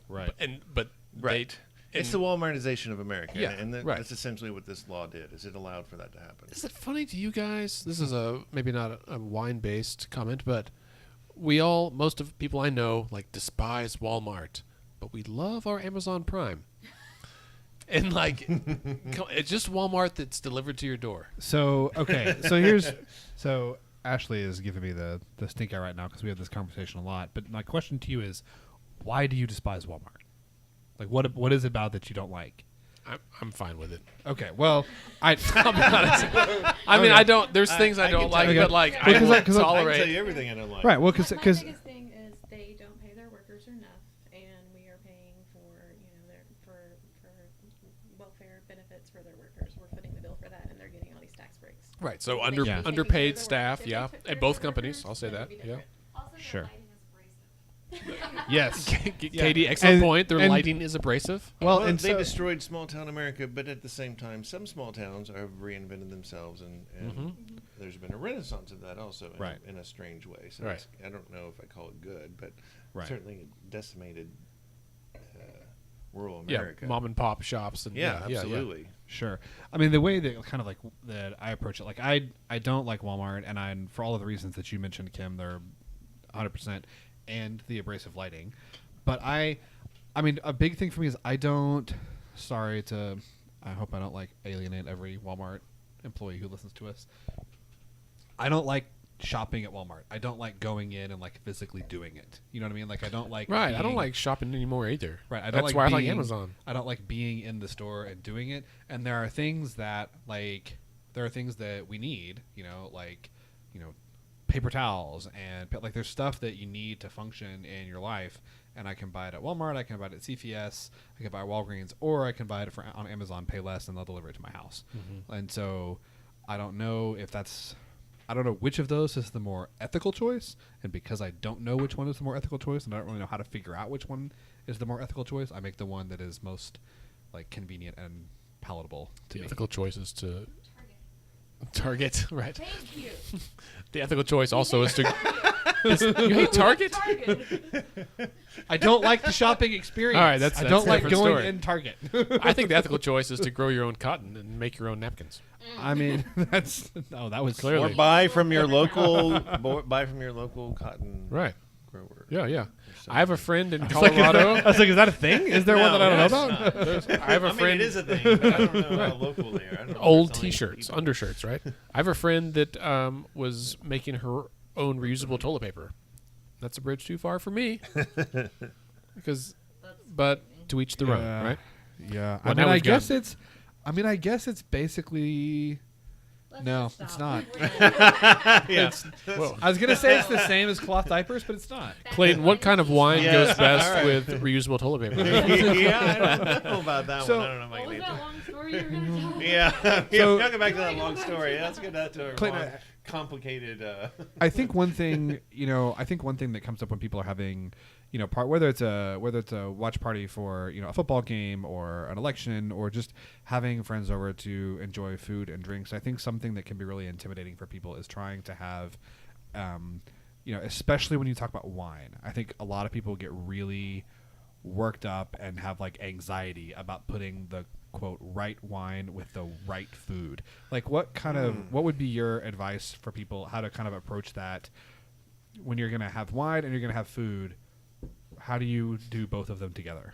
Right. But Right. It's the Walmartization of America. Yeah, And right. that's essentially what this law did, is it allowed for that to happen. Is it funny to you guys? This is maybe not a wine-based comment, but most of people I know despise Walmart, but we love our Amazon Prime. And it's just Walmart that's delivered to your door. So okay, so Ashley is giving me the stink eye right now because we have this conversation a lot. But my question to you is, why do you despise Walmart? Like, what is it about that you don't like? I'm fine with it. Okay, well, I I mean, I don't. There's things I I don't can like, tell you- but I Because will I- I can tell tolerate. you everything I don't like. right. Well, My because biggest thing is they don't pay their workers enough, and we are paying for for welfare benefits for their workers. We're footing the bill for that, and they're getting all these tax breaks. Right. So They should Yeah. be taking care of underpaid their staff, workers. If they yeah, took care at of both their companies. workers, I'll say then that. it'd be Yeah. different. Also, their Sure. lighting is abrasive. yes, Katie, excellent And- point. Their and- lighting is abrasive. well, Well, and they so, destroyed small town America, but at the same time, some small towns have reinvented themselves, and there's been a renaissance of that also Right. in a strange way. So Right. I don't know if I call it good, but Right. certainly it decimated rural Yeah, America. mom and pop shops and Yeah, absolutely. Sure. I mean, the way that kind of that I approach it, I don't like Walmart, and for all of the reasons that you mentioned, Kim, they're 100%, and the abrasive lighting. But I mean, a big thing for me is I hope I don't alienate every Walmart employee who listens to us. I don't like shopping at Walmart. I don't like going in and physically doing it. You know what I mean? I don't like Right. I don't being- like shopping anymore either. Right. I don't That's like why I like being- Amazon. I don't like being in the store and doing it. And there are things that we need, paper towels and there's stuff that you need to function in your life. And I can buy it at Walmart, I can buy it at CVS, I can buy it at Walgreens, or I can buy it on Amazon, pay less, and they'll deliver it to my house. And so I don't know which of those is the more ethical choice. And because I don't know which one is the more ethical choice, and I don't really know how to figure out which one is the more ethical choice, I make the one that is most convenient and palatable to The me. ethical choice is to Target, right? Thank you. The ethical choice also is to. You hate Target? I don't like the shopping experience. All right, that's I a don't like different going story. in Target. I think the ethical choice is to grow your own cotton and make your own napkins. I mean, that was Clearly. Or buy from your local cotton Right. grower. Yeah. I have a friend in I Colorado. was like, is that a thing? Is there one that I don't know it's about? not. I have a I mean, friend. it is a thing, but I don't know how local they are. I don't know Old if they're selling T-shirts, people. undershirts, right? I have a friend that was making her own reusable toilet paper. That's a bridge too far for me. But to each the own, right? Yeah. Well, I now mean, I we've guess got- it's. I mean, I guess it's basically. No, it's not. Yeah. Whoa. I was gonna say it's the same as cloth diapers, but it's not. Clayton, what kind of wine Yeah, goes best all right. with reusable toilet paper? Yeah, I don't know about that So- one. I don't know if I What was can that long story you were going to tell? Yeah, So- we'll go back to that long story. Let's get that to a Clayton, long, complicated. I think one thing, that comes up when people are having, whether it's a watch party for, a football game or an election or just having friends over to enjoy food and drinks. I think something that can be really intimidating for people is trying to have especially when you talk about wine, I think a lot of people get really worked up and have like anxiety about putting the quote right wine with the right food. Like what would be your advice for people how to kind of approach that when you're going to have wine and you're going to have food? How do you do both of them together?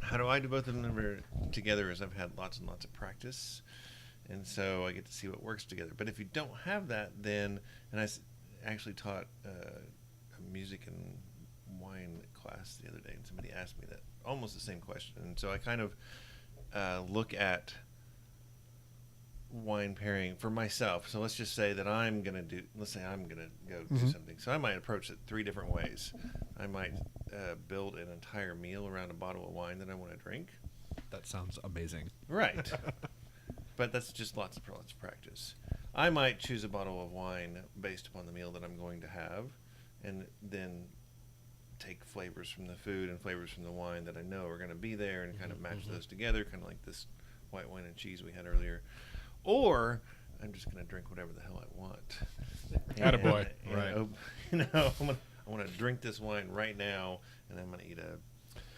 How do I do both of them together is I've had lots and lots of practice, and so I get to see what works together. But if you don't have that, then, and I actually taught a music and wine class the other day, and somebody asked me that almost the same question. And so I kind of look at wine pairing for myself. So let's just say that I'm going to go do something. So I might approach it 3 different ways. I might build an entire meal around a bottle of wine that I want to drink. That sounds amazing. Right. But that's just lots of practice. I might choose a bottle of wine based upon the meal that I'm going to have, and then take flavors from the food and flavors from the wine that I know are going to be there and kind of match those together, kind of like this white wine and cheese we had earlier. Or I'm just going to drink whatever the hell I want. Attaboy. Right. I want to drink this wine right now, and I'm going to eat a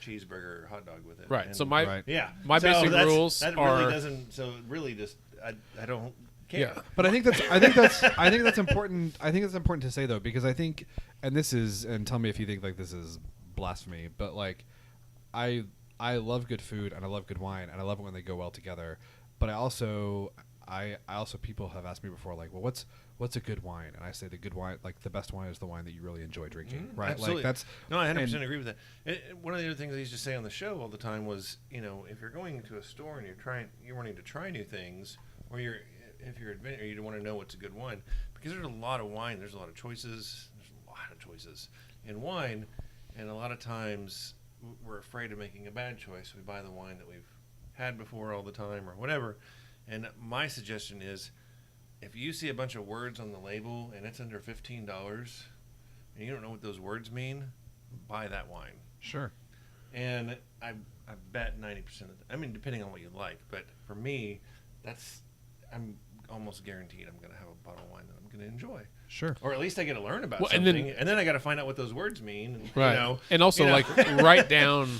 cheeseburger or hot dog with it. Right. And So my so basic rules that are really doesn't. So it really just I don't care. Yeah, but I think that's important. I think it's important to say though, because I think, and tell me if you think like this is blasphemy, but like, I love good food and I love good wine and I love it when they go well together. But I also people have asked me before like, well, what's a good wine? And I say the good wine, like the best wine is the wine that you really enjoy drinking, right? Absolutely. Like that's no, I 100% agree with that. One of the other things I used to say on the show all the time was, if you're going into a store and you're wanting to try new things, or if you're you want to know what's a good wine, because there's a lot of wine, there's a lot of choices, in wine, and a lot of times we're afraid of making a bad choice. We buy the wine that we've had before all the time or whatever. And my suggestion is, if you see a bunch of words on the label and it's under $15 and you don't know what those words mean, buy that wine. Sure. And I bet 90% of depending on what you like, but for me, I'm almost guaranteed I'm going to have a bottle of wine that I'm going to enjoy. Sure. Or at least I get to learn about and something, and then I got to find out what those words mean. And, right. And also like write down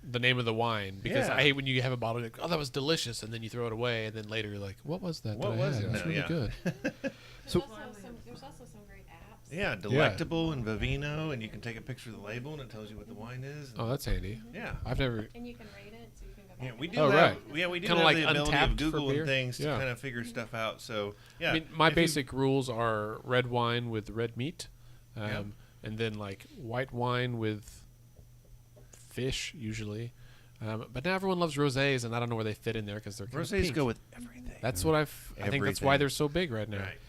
the name of the wine, because I hate when you have a bottle like, oh, that was delicious, and then you throw it away, and then later you're like, what was that? What was it? It was really good. There's also some great apps. Yeah, Delectable and Vivino, and you can take a picture of the label and it tells you what the wine is. Oh, that's handy. Yeah. I've never. And you can rate it, so you can go back. Yeah, we and do. Oh, have, right. Yeah, we do Kinda have like the ability of Untapped for Google beer. and things to Yeah. kind of figure stuff out. So yeah, I mean, my basic rules are red wine with red meat, Yep. and then like white wine with fish usually. But now everyone loves rosés, and I don't know where they fit in there because they're kind of rosés pink. go with everything. That's what I think that's why Everything. they're so big right now. Right.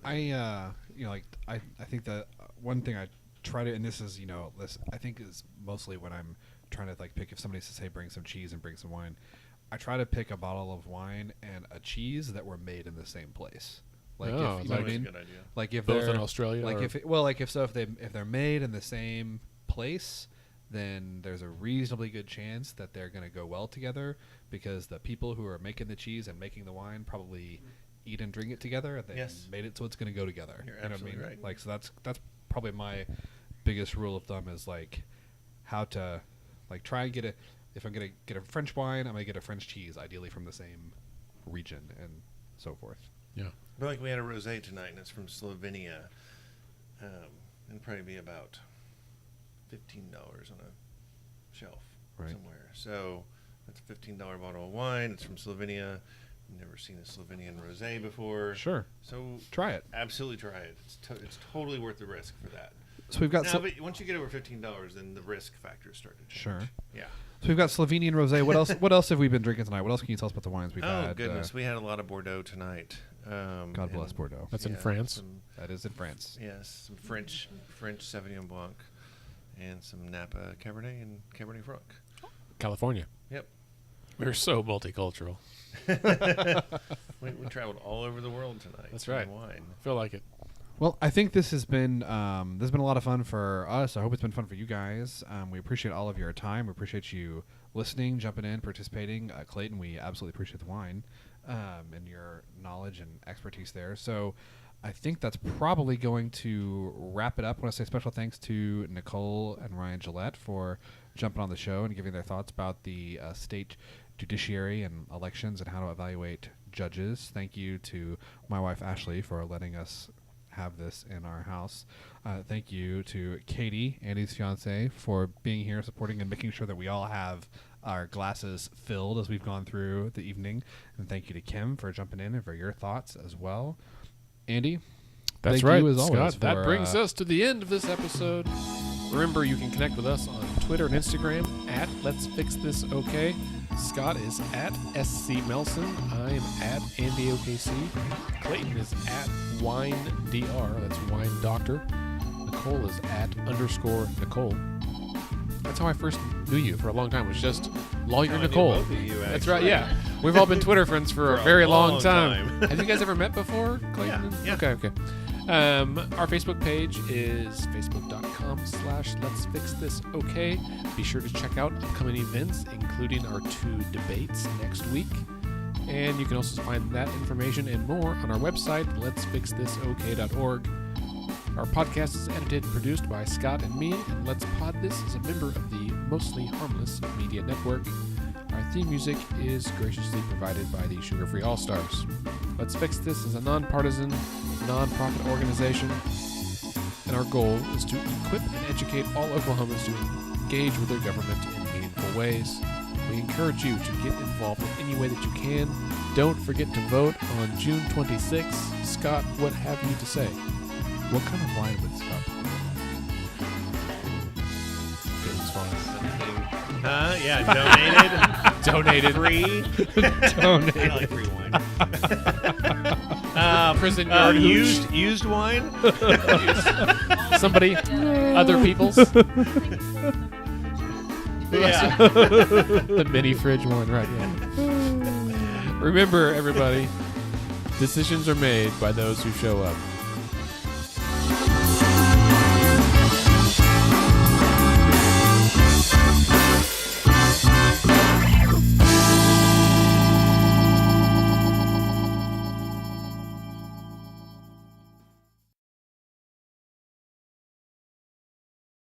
I think that one thing I try to, and this is this I think is mostly when I'm trying to like pick, if somebody says, hey, bring some cheese and bring some wine, I try to pick a bottle of wine and a cheese that were made in the same place. Like Oh, if you like- know what I That's a mean? good idea. Like if Both they're in Australia, like or- if they're made in the same place, then there's a reasonably good chance that they're going to go well together, because the people who are making the cheese and making the wine probably eat and drink it together, and they Yes. made it so it's going to go together. You're You know what I absolutely mean? right. Like, so that's probably my biggest rule of thumb, is like how to like try and if I'm going to get a French wine, I'm going to get a French cheese, ideally from the same region and so forth. Yeah. But like we had a rosé tonight, and it's from Slovenia. It'd probably be about $15 on a shelf somewhere. So that's a $15 bottle of wine. It's from Slovenia. Never seen a Slovenian rosé before. Sure. So Try it. absolutely try it. It's totally worth the risk for that. So we've got Now, but once you get over $15, then the risk factors start to change. Sure. Yeah. So we've got Slovenian rosé. What else? What else have we been drinking tonight? What else can you tell us about the wines we've had? Oh goodness, we had a lot of Bordeaux tonight. God bless and- Bordeaux. That's in yeah, France. That is in France. Yes, some French Sauvignon Blanc, and some Napa Cabernet and Cabernet Franc. California. Yep. We're so multicultural. We traveled all over the world tonight. That's right. on Wine. Feel like it. Well, I think this has been a lot of fun for us. I hope it's been fun for you guys. We appreciate all of your time. We appreciate you listening, jumping in, participating. Clayton, we absolutely appreciate the wine and your knowledge and expertise there. So I think that's probably going to wrap it up. I want to say special thanks to Nichole and Ryan Gillette for jumping on the show and giving their thoughts about the state judiciary and elections and how to evaluate judges. Thank you to my wife Ashley for letting us have this in our house. Thank you to Katie, Andy's fiance, for being here, supporting, and making sure that we all have our glasses filled as we've gone through the evening. And thank you to Kim for jumping in and for your thoughts as well. Andy, That's thank right, you as always. Scott. That for, brings us to the end of this episode. Remember, you can connect with us on Twitter and Instagram at Let's Fix This OK. Scott is at SC Melson. I am at AndyOKC. Clayton is at WineDR. That's Wine Doctor. Nichole is at _Nichole. That's how I first knew you for a long time. Was just Lawyer I knew Nichole. both of you, That's actually. right. Yeah, we've all been Twitter friends for a very long time. time. Have you guys ever met before, Clayton? Yeah. Okay. Our Facebook page is facebook.com/Let's Fix This OK. Be sure to check out upcoming events, including our 2 debates next week. And you can also find that information and more on our website, letsfixthisok.org. Our podcast is edited and produced by Scott and me, and Let's Pod This is a member of the Mostly Harmless Media Network. Our theme music is graciously provided by the Sugar Free All-Stars. Let's Fix This is a nonpartisan, non-profit organization, and our goal is to equip and educate all Oklahomans to engage with their government in meaningful ways. We encourage you to get involved in any way that you can. Don't forget to vote on June 26th. Scott, what have you to say? what kind of wine would Scott? James Fine. Yeah, donated. Donated. Free. Donated. I like free wine. Prison yard hooch. used wine. Somebody, other people's. Yeah. The mini fridge one, right? Yeah. Remember, everybody, decisions are made by those who show up.